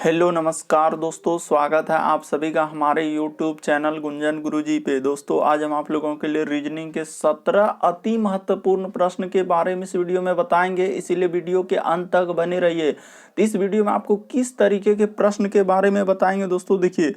Hello नमस्कार दोस्तों, स्वागत है आप सभी का हमारे यूट्यूब चैनल गुंजन गुरुजी पे। दोस्तों आज हम आप लोगों के लिए रीजनिंग के 17 अति महत्वपूर्ण प्रश्न के बारे में इस वीडियो में बताएंगे, इसीलिए वीडियो के अंत तक बने रहिए। तो इस वीडियो में आपको किस तरीके के प्रश्न के बारे में बताएंगे दोस्तों, देखिए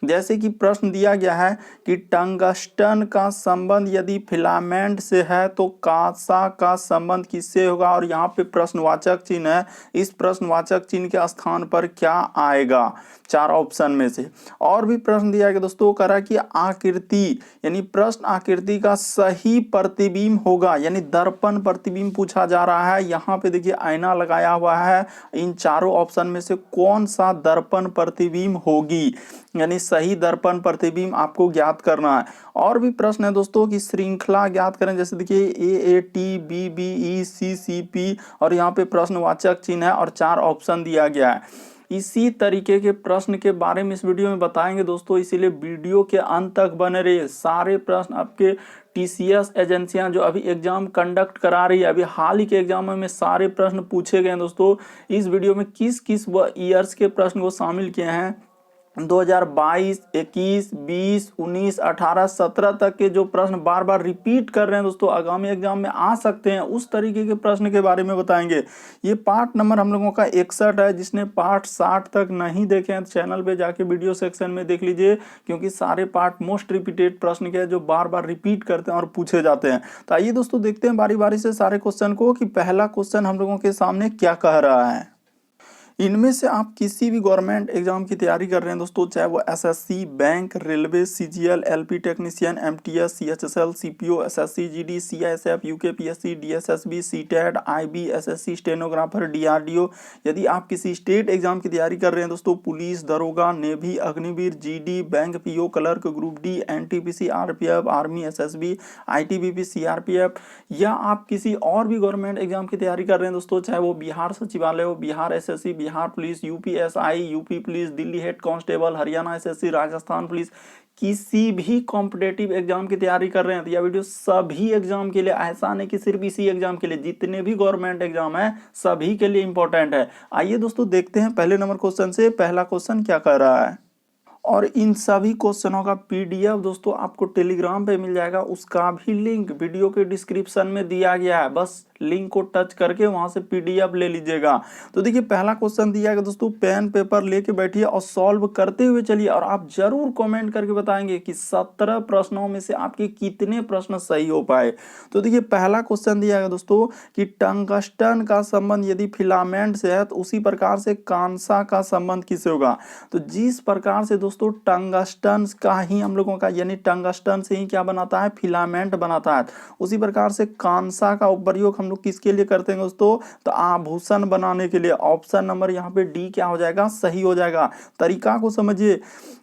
जैसे कि प्रश्न दिया गया है कि टंगस्टन का संबंध यदि फिलामेंट से है तो कांसा का संबंध किससे होगा, और यहाँ पे प्रश्नवाचक चिन्ह है, इस प्रश्नवाचक चिन्ह के स्थान पर क्या आएगा चार ऑप्शन में से। और भी प्रश्न दिया गया दोस्तों, कह रहा है कि आकृति यानी प्रश्न आकृति का सही प्रतिबिंब होगा, यानी दर्पण प्रतिबिंब पूछा जा रहा है। यहाँ पे देखिए आईना लगाया हुआ है, इन चारों ऑप्शन में से कौन सा दर्पण प्रतिबिंब होगी, यानी सही दर्पण प्रतिबिंब आपको ज्ञात करना है। और भी प्रश्न है दोस्तों कि श्रृंखला ज्ञात करें, जैसे देखिए AAT BBE CCP, और यहाँ पे प्रश्नवाचक चिन्ह है और चार ऑप्शन दिया गया है। इसी तरीके के प्रश्न के बारे में इस वीडियो में बताएंगे दोस्तों, इसीलिए वीडियो के अंत तक बने रहिए। सारे प्रश्न आपके TCS एजेंसियां जो अभी एग्जाम कंडक्ट करा रही है, अभी हाल ही के एग्जाम में सारे प्रश्न पूछे गए हैं दोस्तों। इस वीडियो में किस किस ईयर्स के प्रश्न को शामिल किए हैं, 2022, 21, 20, 19, 18, 17 तक के जो प्रश्न बार बार रिपीट कर रहे हैं दोस्तों, आगामी एग्जाम में आ सकते हैं, उस तरीके के प्रश्न के बारे में बताएंगे। ये पार्ट नंबर हम लोगों का 61 है। जिसने पार्ट 60 तक नहीं देखे हैं चैनल पे जाके वीडियो सेक्शन में देख लीजिए, क्योंकि सारे पार्ट मोस्ट रिपीटेड प्रश्न के जो बार बार रिपीट करते हैं और पूछे जाते हैं। तो आइए दोस्तों देखते हैं बारी बारी से सारे क्वेश्चन को कि पहला क्वेश्चन हम लोगों के सामने क्या कह रहा है। इनमें से आप किसी भी गवर्नमेंट एग्जाम की तैयारी कर रहे हैं दोस्तों, चाहे वो SSC, bank, railway, CGL, LP technician, MTS, CHSL, CPO, SSC, GD, CISF, UKPSC, DSSB, CTET, IB, SSC, stenographer, DRDO। यदि आप किसी स्टेट एग्जाम की तैयारी कर रहे हैं दोस्तों, पुलिस, दरोगा, navy, Agniveer, GD, bank PO, clerk, group D, NTPC, RPF, army, SSB, ITBP, CRPF, या आप किसी और भी गवर्नमेंट एग्जाम की तैयारी कर रहे हैं दोस्तों, चाहे वो बिहार सचिवालय हो, Bihar SSC, Bihar police, UPSI, UP police, Delhi head constable, Haryana SSC, Rajasthan police, किसी भी कॉम्पिटेटिव एग्जाम की तैयारी कर रहे हैं तो यह वीडियो सभी एग्जाम के लिए, ऐसा नहीं कि सिर्फ इसी एग्जाम के लिए, जितने भी गवर्नमेंट एग्जाम है सभी के लिए इंपॉर्टेंट है। आइए दोस्तों देखते हैं पहले नंबर क्वेश्चन से। पहला क्वेश्चन क्या कर रहा है, और इन सभी क्वेश्चनों का PDF दोस्तों आपको टेलीग्राम पे मिल जाएगा, उसका भी लिंक वीडियो के डिस्क्रिप्शन में दिया गया है, बस लिंक को टच करके वहां से PDF ले लीजिएगा। तो देखिए पहला क्वेश्चन दिया गया दोस्तों, पेन पेपर लेके बैठिए और सॉल्व करते हुए चलिए, और आप जरूर कमेंट करके बताएंगे कि 17 प्रश्नों में से आपके कितने प्रश्न सही हो पाए। तो देखिए पहला क्वेश्चन दिया गया दोस्तों कि टंगस्टन का संबंध यदि फिलामेंट से है तो उसी प्रकार से कांसा का संबंध किससे होगा। तो जिस प्रकार से दोस्तों टंगस्टन का ही हम लोगों का, यानी टंगस्टन से ही क्या बनाता है, फिलामेंट बनाता है, उसी प्रकार से कांसा का प्रयोग हम लोग किसके लिए करते हैं दोस्तों, तो आभूषण बनाने के लिए। ऑप्शन नंबर यहाँ पे D क्या हो जाएगा, सही हो जाएगा। तरीका को समझिए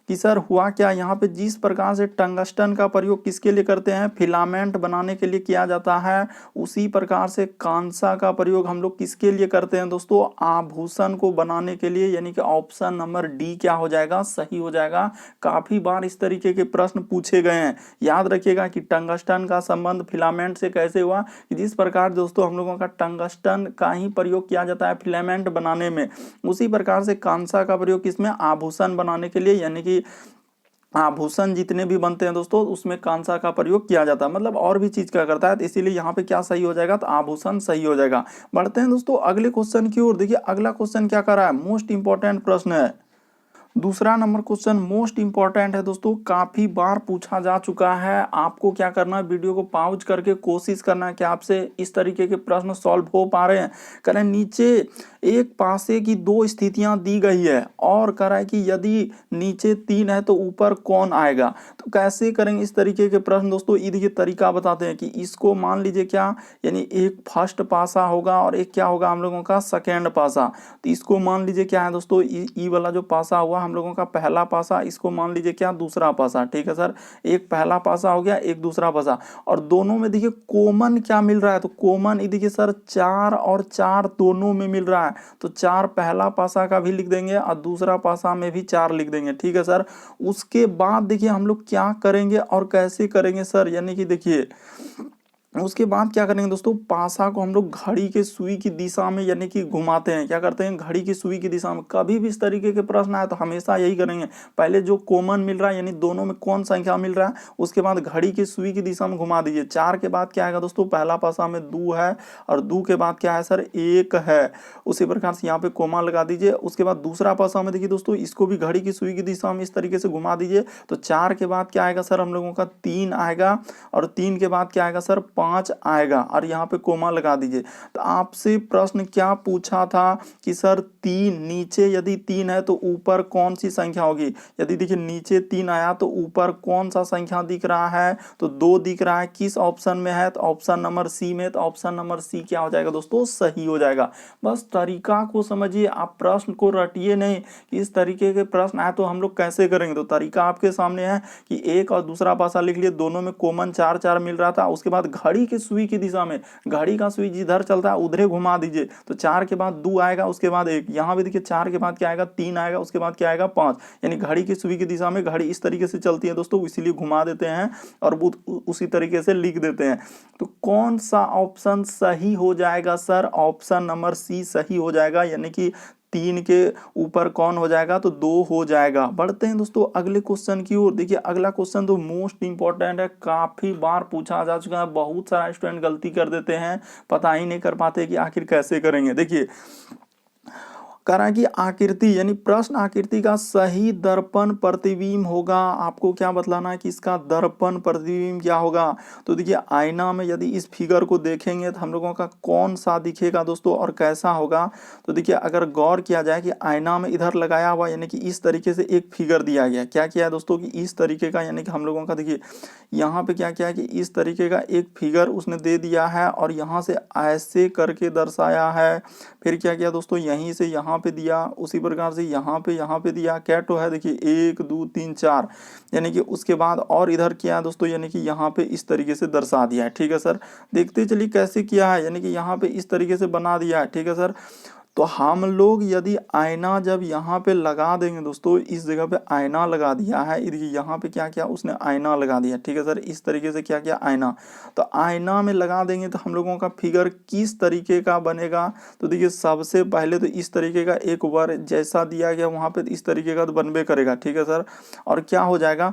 कि सर हुआ क्या, यहाँ पे जिस प्रकार से टंगस्टन का प्रयोग किसके लिए करते हैं, फिलामेंट बनाने के लिए किया जाता है, उसी प्रकार से कांसा का प्रयोग हम लोग किसके लिए करते हैं दोस्तों, आभूषण को बनाने के लिए, यानी कि ऑप्शन नंबर D क्या हो जाएगा, सही हो जाएगा। काफी बार इस तरीके के प्रश्न पूछे गए हैं, याद रखिएगा कि टंगस्टन का संबंध फिलामेंट से कैसे हुआ, कि जिस प्रकार दोस्तों हम लोगों का टंगस्टन का ही प्रयोग किया जाता है फिलामेंट बनाने में, उसी प्रकार से कांसा का प्रयोग किसमें, आभूषण बनाने के लिए, यानी कि आभूषण जितने भी बनते हैं दोस्तों उसमें कांसा का प्रयोग किया जाता है, मतलब और भी चीज क्या करता है, तो इसीलिए यहाँ पे क्या सही हो जाएगा, तो आभूषण सही हो जाएगा। बढ़ते हैं दोस्तों अगले क्वेश्चन की ओर। देखिए अगला क्वेश्चन क्या कर रहा है, मोस्ट इंपॉर्टेंट प्रश्न है। दूसरा नंबर क्वेश्चन मोस्ट इंपॉर्टेंट है दोस्तों, काफी बार पूछा जा चुका है। आपको क्या करना है, वीडियो को पॉज करके कोशिश करना है कि आपसे इस तरीके के प्रश्न सॉल्व हो पा रहे हैं। करें नीचे एक पासे की दो स्थितियां दी गई है, और कह रहा है कि यदि नीचे 3 है तो ऊपर कौन आएगा। तो कैसे करेंगे इस तरीके के प्रश्न दोस्तों, ये तरीका बताते हैं कि इसको मान लीजिए क्या, यानी एक फर्स्ट पासा होगा और एक क्या होगा हम लोगों का सेकेंड पासा। तो इसको मान लीजिए क्या है दोस्तों, ई वाला जो पासा हुआ हम लोगों का पहला पासा, इसको मान लीजिए क्या, दूसरा पासा। ठीक है सर, एक पहला पासा हो गया, एक दूसरा पासा, और दोनों में देखिए कॉमन क्या मिल रहा है, तो कॉमन देखिए सर 4 और 4 दोनों में मिल रहा है, तो 4 पहला पासा का भी लिख देंगे और दूसरा पासा में भी 4 लिख देंगे। ठीक है सर, उसके बाद देखिए हम लोग क्या करेंगे और कैसे करेंगे सर, यानी कि देखिए उसके बाद क्या करेंगे दोस्तों, पासा को हम लोग घड़ी के सुई की दिशा में यानी कि घुमाते हैं। क्या करते हैं, घड़ी की सुई की दिशा में। कभी भी इस तरीके के प्रश्न आए तो हमेशा यही करेंगे, पहले जो कॉमन मिल रहा है यानी दोनों में कौन संख्या मिल रहा है, उसके बाद घड़ी की सुई की दिशा में घुमा दीजिए। 4 के बाद क्या आएगा दोस्तों, पहला पासा में 2 है और 2 के बाद क्या है सर, 1 है। उसी प्रकार से यहाँ पे कोमा लगा दीजिए। उसके बाद दूसरा पासा में देखिए दोस्तों, इसको भी घड़ी की सुई की दिशा में इस तरीके से घुमा दीजिए। तो 4 के बाद क्या आएगा सर, हम लोगों का 3 आएगा और 3 के बाद क्या आएगा सर, 5 आएगा और यहाँ पे कोमा लगा दीजिए। तो आपसे प्रश्न क्या पूछा था कि सर 3 नीचे यदि 3 है तो ऊपर कौन सी संख्या होगी। यदि देखिए नीचे 3 आया तो ऊपर कौन सा संख्या दिख रहा है, तो 2 दिख रहा है। किस ऑप्शन में है, तो ऑप्शन नंबर सी में। तो ऑप्शन नंबर सी क्या हो जाएगा दोस्तों, सही हो जाएगा। बस तरीका को समझिए, आप प्रश्न को रटिए नहीं कि इस तरीके के प्रश्न आए तो हम लोग कैसे करेंगे। तो तरीका आपके सामने है कि एक और दूसरा पासा लिख लिए, दोनों में कॉमन 4 4 मिल रहा था। उसके बाद घड़ी की सुई की दिशा में, घड़ी का सुई जिधर चलता है उधर घुमा दीजिए। तो 4 के बाद 2 आएगा, उसके बाद 1। यहाँ भी देखिए 4 के बाद क्या आएगा, 3 आएगा, उसके बाद क्या आएगा, 5। यानी घड़ी की सुई की दिशा में घड़ी इस तरीके से चलती है दोस्तों, इसीलिए घुमा देते हैं और वो उसी तरीके से लिख देते हैं। तो कौन सा ऑप्शन सही हो जाएगा सर, ऑप्शन नंबर सी सही हो जाएगा। यानी कि 3 के ऊपर कौन हो जाएगा, तो 2 हो जाएगा। बढ़ते हैं दोस्तों अगले क्वेश्चन की ओर। देखिए अगला क्वेश्चन तो मोस्ट इंपॉर्टेंट है, काफी बार पूछा जा चुका है। बहुत सारा स्टूडेंट गलती कर देते हैं, पता ही नहीं कर पाते कि आखिर कैसे करेंगे। देखिए कह रहा है कि आकृति यानी प्रश्न आकृति का सही दर्पण प्रतिबिंब होगा। आपको क्या बतलाना है कि इसका दर्पण प्रतिबिंब क्या होगा। तो देखिए आईना में यदि इस फिगर को देखेंगे तो हम लोगों का कौन सा दिखेगा दोस्तों और कैसा होगा। तो देखिए अगर गौर किया जाए कि आईना में इधर लगाया हुआ यानी कि इस तरीके से एक फिगर दिया गया, क्या किया है दोस्तों कि इस तरीके का, यानी कि हम लोगों का देखिए यहाँ पे क्या किया है कि इस तरीके का एक फिगर उसने दे दिया है और यहाँ से ऐसे करके दर्शाया है। फिर क्या किया दोस्तों, यहीं से यहाँ पे दिया, उसी प्रकार से यहाँ पे दिया। कैटो है देखिए 1 2 3 4, यानी कि उसके बाद और इधर किया है दोस्तों, यानी कि यहाँ पे इस तरीके से दर्शा दिया है। ठीक है सर, देखते चलिए कैसे किया है, यानी कि यहाँ पे इस तरीके से बना दिया है। ठीक है सर, तो हम लोग यदि आईना जब यहाँ पे लगा देंगे दोस्तों, इस जगह पे आईना लगा दिया है, देखिए यहाँ पे क्या किया उसने, आईना लगा दिया। ठीक है सर, इस तरीके से क्या किया, आईना। तो आईना में लगा देंगे तो हम लोगों का फिगर किस तरीके का बनेगा। तो देखिए सबसे पहले तो इस तरीके का एक वर्ग जैसा दिया गया वहाँ पे इस तरीके का तो बनबे करेगा। ठीक है सर, और क्या हो जाएगा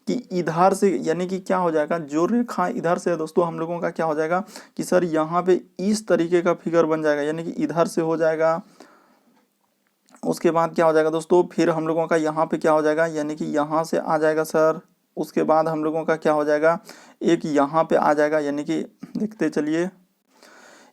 कि इधर से यानी कि क्या हो जाएगा, जो रेखा इधर से है दोस्तों हम लोगों का क्या हो जाएगा कि सर यहाँ पे इस तरीके का फिगर बन जाएगा, यानी कि इधर से हो जाएगा। उसके बाद क्या हो जाएगा दोस्तों, फिर हम लोगों का यहाँ पे क्या हो जाएगा, यानी कि यहाँ से आ जाएगा सर। उसके बाद हम लोगों का क्या हो जाएगा, एक यहाँ पे आ जाएगा, यानी कि देखते चलिए,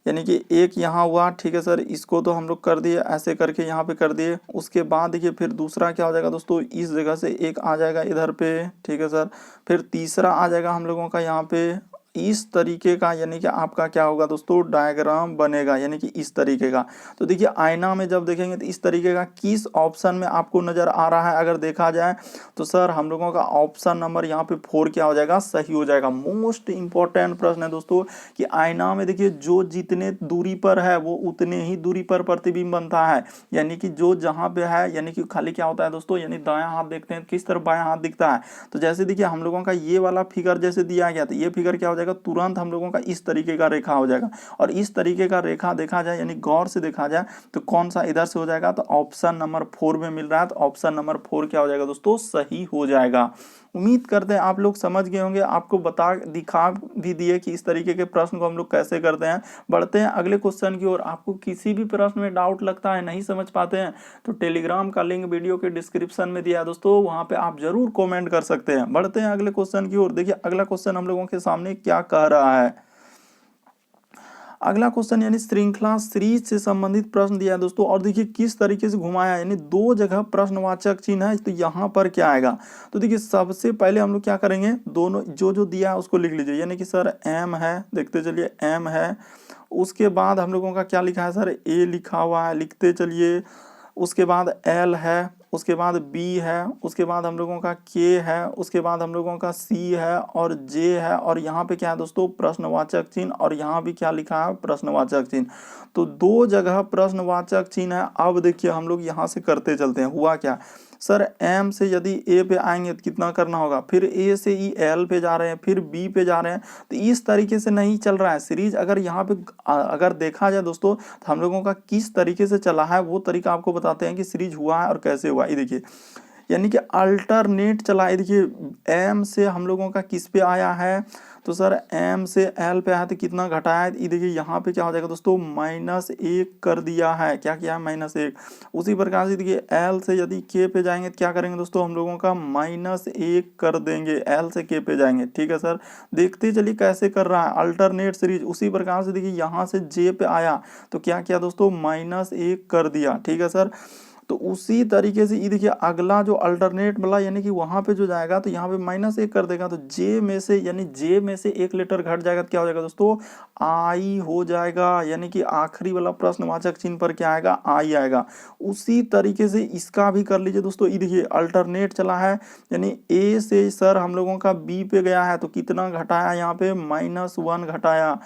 यानी कि एक यहाँ हुआ। ठीक है सर, इसको तो हम लोग कर दिए, ऐसे करके यहाँ पे कर दिए। उसके बाद देखिए फिर दूसरा क्या हो जाएगा दोस्तों, इस जगह से एक आ जाएगा इधर पे। ठीक है सर, फिर तीसरा आ जाएगा हम लोगों का यहाँ पे इस तरीके का, यानी कि आपका क्या होगा दोस्तों, डायग्राम बनेगा, यानी कि इस तरीके का। तो देखिए आईना में जब देखेंगे तो इस तरीके का किस ऑप्शन में आपको नजर आ रहा है, अगर देखा जाए तो सर हम लोगों का ऑप्शन नंबर यहाँ पे 4 क्या हो जाएगा, सही हो जाएगा। मोस्ट इंपॉर्टेंट प्रश्न है दोस्तों कि आईना में देखिए जो जितने दूरी पर है वो उतने ही दूरी पर प्रतिबिंब बनता है, यानी कि जो जहां पे है, यानी कि खाली क्या होता है दोस्तों, यानी दायां हाथ देखते हैं किस तरफ बायां हाथ दिखता है। तो जैसे देखिए हम लोगों का ये वाला फिगर जैसे दिया गया, तो ये फिगर क्या हो जाएगा, तुरंत हम लोगों का इस तरीके का रेखा हो जाएगा। और इस तरीके का रेखा देखा जाए यानी गौर से देखा जाए तो कौन सा इधर से हो जाएगा, तो ऑप्शन नंबर 4 में मिल रहा है। तो ऑप्शन नंबर 4 क्या हो जाएगा दोस्तों, सही हो जाएगा। उम्मीद करते हैं आप लोग समझ गए होंगे, आपको बता दिखा भी दिए कि इस तरीके के प्रश्न को हम लोग कैसे करते हैं। बढ़ते हैं अगले क्वेश्चन की ओर। आपको किसी भी प्रश्न में डाउट लगता है, नहीं समझ पाते हैं, तो टेलीग्राम का लिंक वीडियो के डिस्क्रिप्शन में दिया है दोस्तों, वहां पे आप जरूर कमेंट कर सकते हैं। बढ़ते हैं अगले क्वेश्चन की ओर। देखिए अगला क्वेश्चन हम लोगों के सामने क्या कह रहा है। अगला क्वेश्चन यानी श्रृंखला सीरीज से संबंधित प्रश्न दिया है दोस्तों, और देखिए किस तरीके से घुमाया है, यानी 2 जगह प्रश्नवाचक चिन्ह है, तो यहाँ पर क्या आएगा। तो देखिए सबसे पहले हम लोग क्या करेंगे, दोनों जो जो दिया है उसको लिख लीजिए, यानी कि सर एम है, देखते चलिए एम है। उसके बाद हम लोगों का क्या लिखा है सर, ए लिखा हुआ है, लिखते चलिए। उसके बाद एल है, उसके बाद बी है, उसके बाद हम लोगों का के है, उसके बाद हम लोगों का सी है और जे है, और यहाँ पे क्या है दोस्तों, प्रश्नवाचक चिन्ह, और यहाँ भी क्या लिखा है, प्रश्नवाचक चिन्ह। तो 2 जगह प्रश्नवाचक चिन्ह है। अब देखिए हम लोग यहाँ से करते चलते हैं। हुआ क्या, सर एम से यदि ए पे आएंगे तो कितना करना होगा, फिर ए से ई एल पे जा रहे हैं, फिर बी पे जा रहे हैं, तो इस तरीके से नहीं चल रहा है सीरीज। अगर यहाँ पे अगर देखा जाए दोस्तों तो हम लोगों का किस तरीके से चला है वो तरीका आपको बताते हैं कि सीरीज हुआ है और कैसे हुआ है। ये देखिए यानी कि अल्टरनेट चला है। देखिए एम से हम लोगों का किस पे आया है, तो सर एम से एल पे आया तो कितना घटाया है, ये देखिए यहाँ पे क्या हो जाएगा दोस्तों -1 कर दिया है। क्या किया है, -1। उसी प्रकार से देखिए एल से यदि के पे जाएंगे तो क्या करेंगे दोस्तों, हम लोगों का -1 कर देंगे, एल से के पे जाएंगे। ठीक है सर, देखते चलिए कैसे कर रहा है अल्टरनेट सीरीज। उसी प्रकार से देखिए यहाँ से जे पे आया तो क्या किया दोस्तों, -1 कर दिया। ठीक है सर, तो उसी तरीके से ये देखिए अगला जो अल्टरनेट वाला यानी कि वहां पे जो जाएगा तो यहाँ पे -1 कर देगा, तो जे में से यानी जे में से 1 लेटर घट जाएगा तो क्या हो जाएगा दोस्तों, आई हो जाएगा। यानी कि आखिरी वाला प्रश्नवाचक चिन्ह पर क्या आएगा, आई आएगा। उसी तरीके से इसका भी कर लीजिए दोस्तों। ये देखिए अल्टरनेट चला है, यानी ए से सर हम लोगों का बी पे गया है तो कितना घटाया, यहाँ पे -1 घटाया।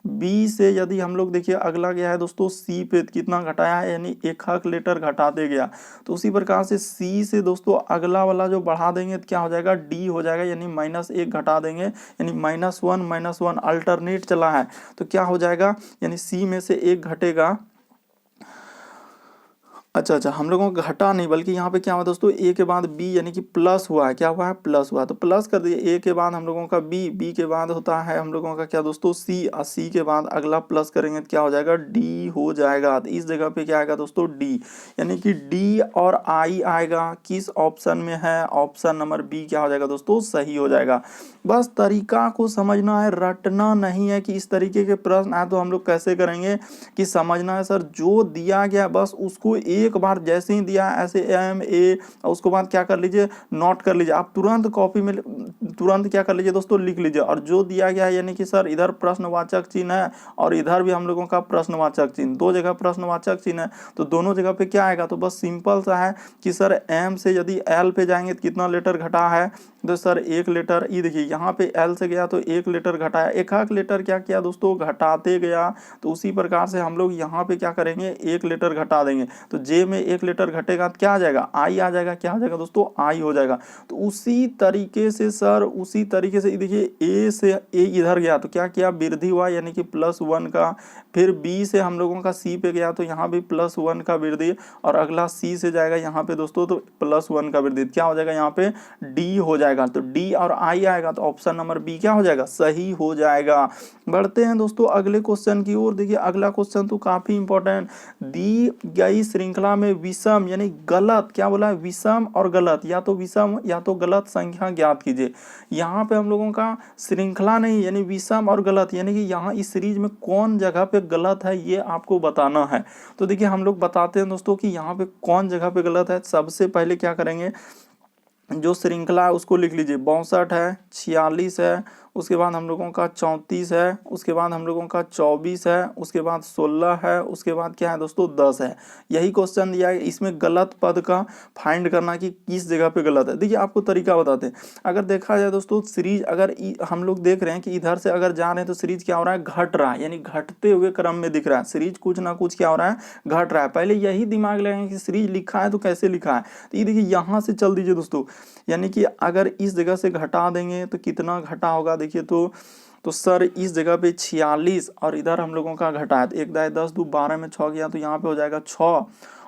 बी से यदि हम लोग देखिए अगला गया है दोस्तों सी पे, कितना घटाया है, यानी 1 लेटर घटाते गया। तो उसी प्रकार से सी से दोस्तों अगला वाला जो बढ़ा देंगे तो क्या हो जाएगा, डी हो जाएगा, यानी -1 घटा देंगे, यानी -1 अल्टरनेट चला है तो क्या हो जाएगा, यानी सी में से 1 घटेगा। अच्छा, हम लोगों को घटा नहीं बल्कि यहाँ पे क्या हुआ दोस्तों, ए के बाद बी यानी कि प्लस हुआ है। क्या हुआ है, प्लस हुआ है, तो प्लस कर दिए। ए के बाद हम लोगों का बी, बी के बाद होता है हम लोगों का क्या दोस्तों सी, और सी के बाद अगला प्लस करेंगे तो क्या हो जाएगा, डी हो जाएगा। तो इस जगह पे क्या आएगा दोस्तों, डी, यानी कि डी और आई आएगा। किस ऑप्शन में है, ऑप्शन नंबर बी क्या हो जाएगा दोस्तों, सही हो जाएगा। बस तरीका को समझना है, रटना नहीं है कि इस तरीके के प्रश्न आए तो हम लोग कैसे करेंगे, कि समझना है सर जो दिया गया बस उसको एक बार जैसे ही दिया ऐसे एम ए, उसके बाद क्या कर लीजिए, नोट कर लीजिए। आप तुरंत कॉपी में तुरंत क्या कर लीजिए दोस्तों, लिख लीजिए। और जो दिया गया है यानी कि सर इधर प्रश्नवाचक चिन्ह है और इधर भी हम लोगों का प्रश्नवाचक चिन्ह, 2 जगह प्रश्नवाचक चिन्ह है, तो दोनों जगह पे क्या आएगा, तो बस सिंपल सा है कि सर एम से यदि एल पे जाएंगे तो कितना लेटर घटा है, तो सर 1 लेटर। ये देखिए यहाँ पे एल से गया तो 1 लेटर घटाया, 1 लेटर क्या किया दोस्तों, घटाते गया। तो उसी प्रकार से हम लोग यहाँ पे क्या करेंगे, 1 लेटर घटा देंगे, तो जे में 1 लेटर घटेगा तो क्या आ जाएगा, आई आ जाएगा। क्या आ जाएगा दोस्तों, आई हो जाएगा। तो उसी तरीके से सर, उसी तरीके से देखिए ए से ए इधर गया तो क्या किया, वृद्धि हुआ यानी कि +1 का। फिर बी से हम लोगों का सी पे गया तो यहाँ भी +1 का वृद्धि, और अगला सी से जाएगा यहाँ पे दोस्तों तो +1 का वृद्धि। क्या हो जाएगा, यहाँ पे डी हो जाएगा। तो डी और आई आएगा तो ऑप्शन नंबर बी क्या हो जाएगा, सही हो जाएगा। बढ़ते हैं दोस्तों अगले क्वेश्चन की ओर। देखिए अगला क्वेश्चन तो काफी इंपॉर्टेंट, दी गई श्रृंखला में विषम यानी गलत, क्या बोला है, विषम और गलत, या तो विषम या तो गलत संख्या ज्ञात कीजिए। यहाँ पे हम लोगों का श्रृंखला नहीं यानी विषम और गलत, यानी कि यहाँ इस सीरीज में कौन जगह पे गलत है ये आपको बताना है। तो देखिए हम लोग बताते हैं दोस्तों कि यहाँ पे कौन जगह पे गलत है। सबसे पहले क्या करेंगे, जो श्रृंखला है उसको लिख लीजिए। 62 है, 46 है, उसके बाद हम लोगों का 34 है, उसके बाद हम लोगों का 24 है, उसके बाद 16 है, उसके बाद क्या है दोस्तों 10 है। यही क्वेश्चन दिया है, इसमें गलत पद का फाइंड करना कि किस जगह पे गलत है। देखिए आपको तरीका बताते हैं। अगर देखा जाए दोस्तों सीरीज अगर हम लोग देख रहे हैं कि इधर से अगर जा रहे हैं तो सीरीज क्या हो रहा है, घट रहा है, यानी घटते हुए क्रम में दिख रहा है। सीरीज कुछ ना कुछ क्या हो रहा है, घट रहा है। पहले यही दिमाग लगाएंगे कि सीरीज लिखा है तो कैसे लिखा है। तो ये देखिए यहाँ से चल दीजिए दोस्तों, यानी कि अगर इस जगह से घटा देंगे तो कितना घटा होगा, देखिए तो सर इस जगह पे 46 और इधर हम लोगों का घटा है, 1 दाए 10 2 12 में 6 गया तो यहाँ पे हो जाएगा 6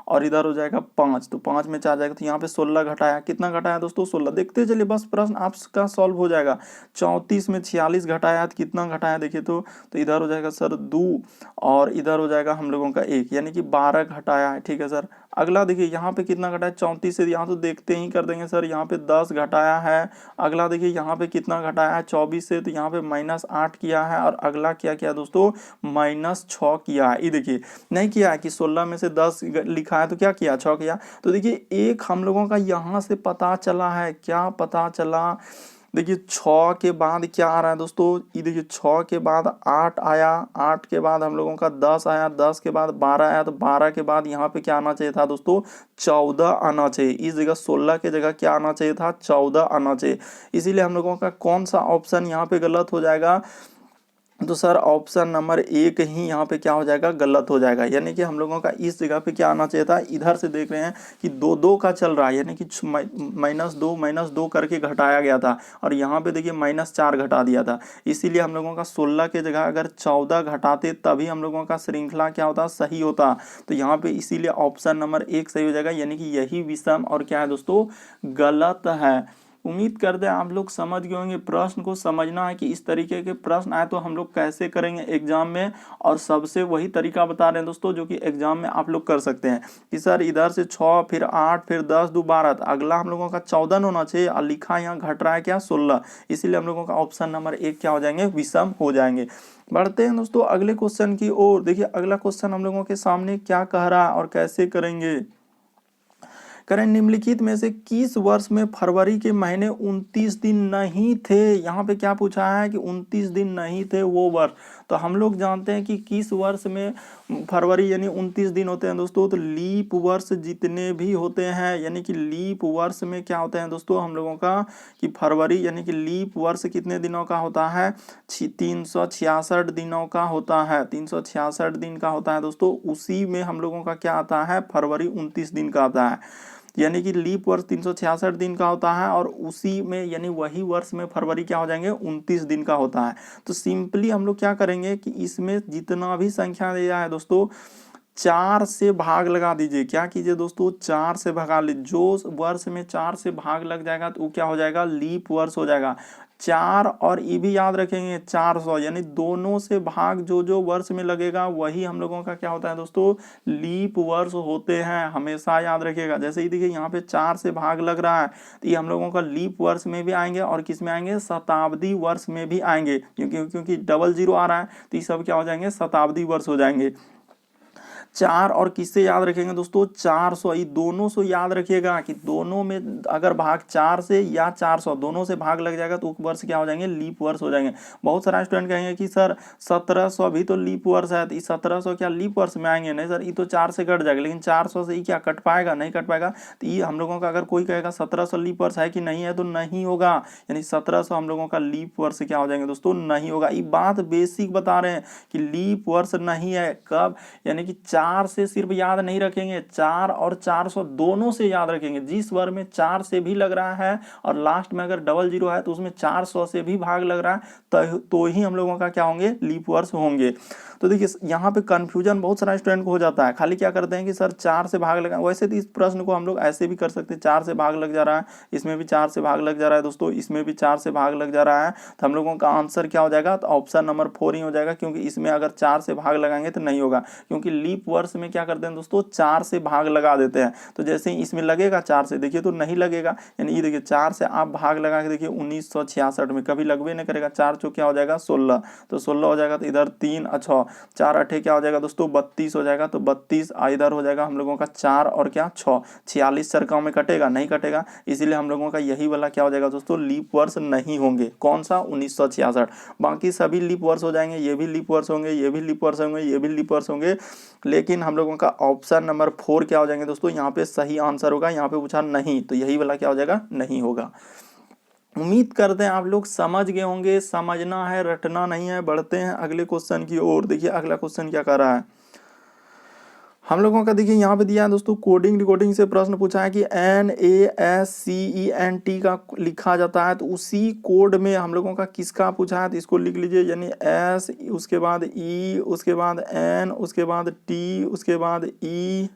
और इधर हो जाएगा 5, तो 5 में 4 जाएगा तो यहाँ पे 16 घटाया। कितना घटाया दोस्तों, 16। देखते चलिए बस प्रश्न आपका सॉल्व हो जाएगा। 34 में 46 घटाया तो कितना घटाया देखिए, तो इधर हो जाएगा सर 2 और इधर हो जाएगा हम लोगों का 1, यानी कि 12 घटाया है। ठीक है सर, अगला देखिए यहाँ पे कितना घटाया, 34 से यहाँ तो देखते ही कर देंगे सर, यहाँ पे 10 घटाया है। अगला देखिए यहाँ पे कितना घटाया है, 24 से, तो यहाँ पे -8 किया है। और अगला क्या किया दोस्तों, -6 किया है। ये देखिए नहीं किया है कि 16 में से 10 लिखा है तो क्या किया, 6 किया। तो देखिए एक हम लोगों का यहाँ से पता चला है, क्या पता चला, देखिए 6 के बाद क्या आ रहा है दोस्तों, ये देखिए 6 के बाद 8 आया, 8 के बाद हम लोगों का 10 आया, 10 के बाद 12 आया, तो 12 के बाद यहाँ पे क्या आना चाहिए था दोस्तों, 14 आना चाहिए। इस जगह 16 के जगह क्या आना चाहिए था, 14 आना चाहिए। इसीलिए हम लोगों का कौन सा ऑप्शन यहाँ पे गलत हो जाएगा, तो सर ऑप्शन नंबर 1 ही यहाँ पे क्या हो जाएगा, गलत हो जाएगा। यानी कि हम लोगों का इस जगह पे क्या आना चाहिए था, इधर से देख रहे हैं कि 2 2 का चल रहा है, यानी कि -2 करके घटाया गया था, और यहाँ पे देखिए -4 घटा दिया था। इसीलिए हम लोगों का 16 के जगह अगर 14 घटाते तभी हम लोगों का श्रृंखला क्या होता, सही होता। तो यहाँ पे इसीलिए ऑप्शन नंबर 1 सही हो जाएगा, यानी कि यही विषम और क्या है दोस्तों, गलत है। उम्मीद करते हैं आप लोग समझ गए होंगे। प्रश्न को समझना है कि इस तरीके के प्रश्न आए तो हम लोग कैसे करेंगे एग्जाम में, और सबसे वही तरीका बता रहे हैं दोस्तों जो कि एग्जाम में आप लोग कर सकते हैं कि सर इधर से 6 फिर 8 फिर 10 2 12, अगला हम लोगों का 14 होना चाहिए, और लिखा यहाँ घट रहा है क्या, 16। इसीलिए हम लोगों का ऑप्शन नंबर 1 क्या हो जाएंगे, विषम हो जाएंगे। बढ़ते हैं दोस्तों अगले क्वेश्चन की ओर। देखिए अगला क्वेश्चन हम लोगों के सामने क्या कह रहा है और कैसे करेंगे। करें निम्नलिखित में से किस वर्ष में फरवरी के महीने 29 दिन नहीं थे। यहाँ पे क्या पूछा है कि 29 दिन नहीं थे वो वर्ष। तो हम लोग जानते हैं कि किस वर्ष में फरवरी यानी 29 दिन होते हैं दोस्तों, तो लीप वर्ष जितने भी होते हैं, यानी कि लीप वर्ष में क्या होते हैं दोस्तों हम लोगों का कि फरवरी यानी कि लीप वर्ष कितने दिनों का होता है, 366 दिनों का होता है, 366 दिन का होता है दोस्तों। उसी में हम लोगों का क्या आता है, फरवरी 29 दिन का आता है। यानी कि लीप वर्ष 366 दिन का होता है, और उसी में यानी वही वर्ष में फरवरी क्या हो जाएंगे, 29 दिन का होता है। तो सिंपली हम लोग क्या करेंगे कि इसमें जितना भी संख्या दिया है दोस्तों, 4 से भाग लगा दीजिए। क्या कीजिए दोस्तों, 4 से भगा लीजिए। जो वर्ष में 4 से भाग लग जाएगा तो वो क्या हो जाएगा, लीप वर्ष हो जाएगा। 4 और ये भी याद रखेंगे 400, यानी दोनों से भाग जो जो वर्ष में लगेगा वही हम लोगों का क्या होता है दोस्तों, लीप वर्ष होते हैं। हमेशा याद रखिएगा। जैसे ही देखिए यहाँ पे 4 से भाग लग रहा है तो ये हम लोगों का लीप वर्ष में भी आएंगे, और किस में आएंगे, शताब्दी वर्ष में भी आएंगे, क्योंकि डबल जीरो आ रहा है तो ये सब क्या हो जाएंगे, शताब्दी वर्ष हो जाएंगे। 4 और किससे याद रखेंगे दोस्तों, 400। ये दोनों से याद रखिएगा कि दोनों में अगर भाग 4 से या 400 दोनों से भाग लग जाएगा तो वर्ष क्या हो जाएंगे, लीप वर्ष हो जाएंगे। बहुत सारा स्टूडेंट कहेंगे कि सर 1700 भी तो लीप वर्ष है, तो 1700 क्या लीप वर्ष में आएंगे, नहीं सर ये तो 4 से कट जाएगा, लेकिन 400 से ये क्या कट पाएगा, नहीं कट पाएगा। तो ये हम लोगों का अगर कोई कहेगा 1700 लीप वर्ष है कि नहीं है, तो नहीं होगा। यानी 1700 हम लोगों का लीप वर्ष क्या हो जाएंगे दोस्तों, नहीं होगा। ये बात बेसिक बता रहे हैं कि लीप वर्ष नहीं है। कब, यानी कि 4 से सिर्फ याद नहीं रखेंगे, 4 और 400 दोनों से याद रखेंगे। जिस वर्ग में 4 से भी लग रहा है और लास्ट में अगर डबल जीरो है तो उसमें 400 से भी भाग लग रहा है तो ही हम लोगों का क्या होंगे, लीप वर्ष होंगे। तो देखिए यहाँ पे कंफ्यूजन बहुत सारा स्टूडेंट को हो जाता है। खाली क्या करते हैं कि सर 4 से भाग लगा, वैसे तो इस प्रश्न को हम लोग ऐसे भी कर सकते हैं, 4 से भाग लग जा रहा है, इसमें भी 4 से भाग लग जा रहा है दोस्तों, इसमें भी 4 से भाग लग जा रहा है, तो हम लोगों का आंसर क्या हो जाएगा, तो ऑप्शन नंबर 4 ही हो जाएगा। क्योंकि इसमें अगर 4 से भाग लगाएंगे तो नहीं होगा, क्योंकि लीप वर्ष में क्या करते हैं दोस्तों, 4 से भाग लगा देते हैं। तो जैसे ही इसमें लगेगा 4 से, देखिए तो नहीं लगेगा। यानी ये देखिए 4 से आप भाग लगा के देखिए 1966 में कभी लगवे नहीं करेगा। 4 चौक क्या हो जाएगा, 16, तो 16 हो जाएगा। तो इधर 3 अच्छा 4 अठे क्या हो जाएगा दोस्तों, 32 हो जाएगा। तो 32 इधर हो जाएगा हम लोगों का 4 और क्या 6, 46 सरकाओं में कटेगा, नहीं कटेगा। इसीलिए हम लोगों का यही वाला क्या हो जाएगा दोस्तों, लीप वर्ष नहीं होंगे। कौन सा, 1966। बाकी सभी लीप वर्ष हो जाएंगे, ये भी लीप वर्ष होंगे, ये भी लीप वर्ष होंगे, ये भी लीप वर्ष होंगे। लेकिन हम लोगों का ऑप्शन नंबर 4 क्या हो जाएंगे दोस्तों, यहाँ पे सही आंसर होगा। यहाँ पे पूछा नहीं, तो यही वाला क्या हो जाएगा, नहीं होगा। उम्मीद करते हैं आप लोग समझ गए होंगे। समझना है, रटना नहीं है। बढ़ते हैं अगले क्वेश्चन की ओर। देखिए अगला क्वेश्चन क्या कर रहा है हम लोगों का। देखिए यहाँ पे दिया है दोस्तों, कोडिंग डिकोडिंग से प्रश्न पूछा है कि NASCENT का लिखा जाता है, तो उसी कोड में हम लोगों का किसका पूछा है, तो इसको लिख लीजिए। यानी S, उसके बाद E, उसके बाद N, उसके बाद T, उसके बाद E,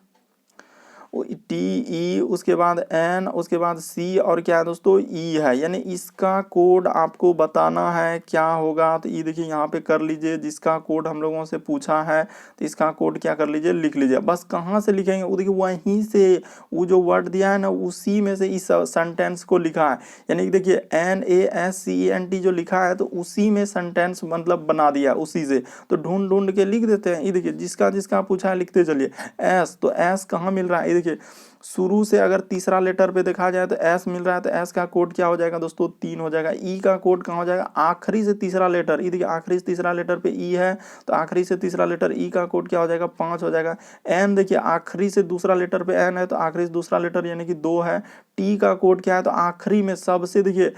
TE, उसके बाद N, उसके बाद C, और क्या है दोस्तों, E है। यानी इसका कोड आपको बताना है क्या होगा। तो ये देखिए यहाँ पे कर लीजिए, जिसका कोड हम लोगों से पूछा है तो इसका कोड क्या कर लीजिए, लिख लीजिए। बस कहाँ से लिखेंगे, वो देखिए वहीं से, वो जो वर्ड दिया है ना उसी में से इस सेंटेंस को लिखा है। यानी देखिए NASCENT जो लिखा है तो उसी में सेंटेंस मतलब बना दिया उसी से। तो ढूंढ ढूंढ के लिख देते हैं। ये देखिए जिसका जिसका पूछा है लिखते चलिए। S, तो S कहाँ मिल रहा है, देखिए शुरू से अगर तीसरा लेटर पे देखा जाए तो एस मिल रहा है, तो एस का कोड क्या हो जाएगा दोस्तों, 3 हो जाएगा। ई का कोड कहाँ हो जाएगा, आखिरी से तीसरा लेटर, ई देखिए आखिरी से तीसरा लेटर पे ई है, तो आखिरी से तीसरा लेटर ई का कोड क्या हो जाएगा, 5 हो जाएगा। एन देखिए आखिरी से दूसरा लेटर पे एन है, तो आखिरी से दूसरा लेटर यानी कि 2 है। टी का कोड क्या है, तो आखिरी में सबसे देखिए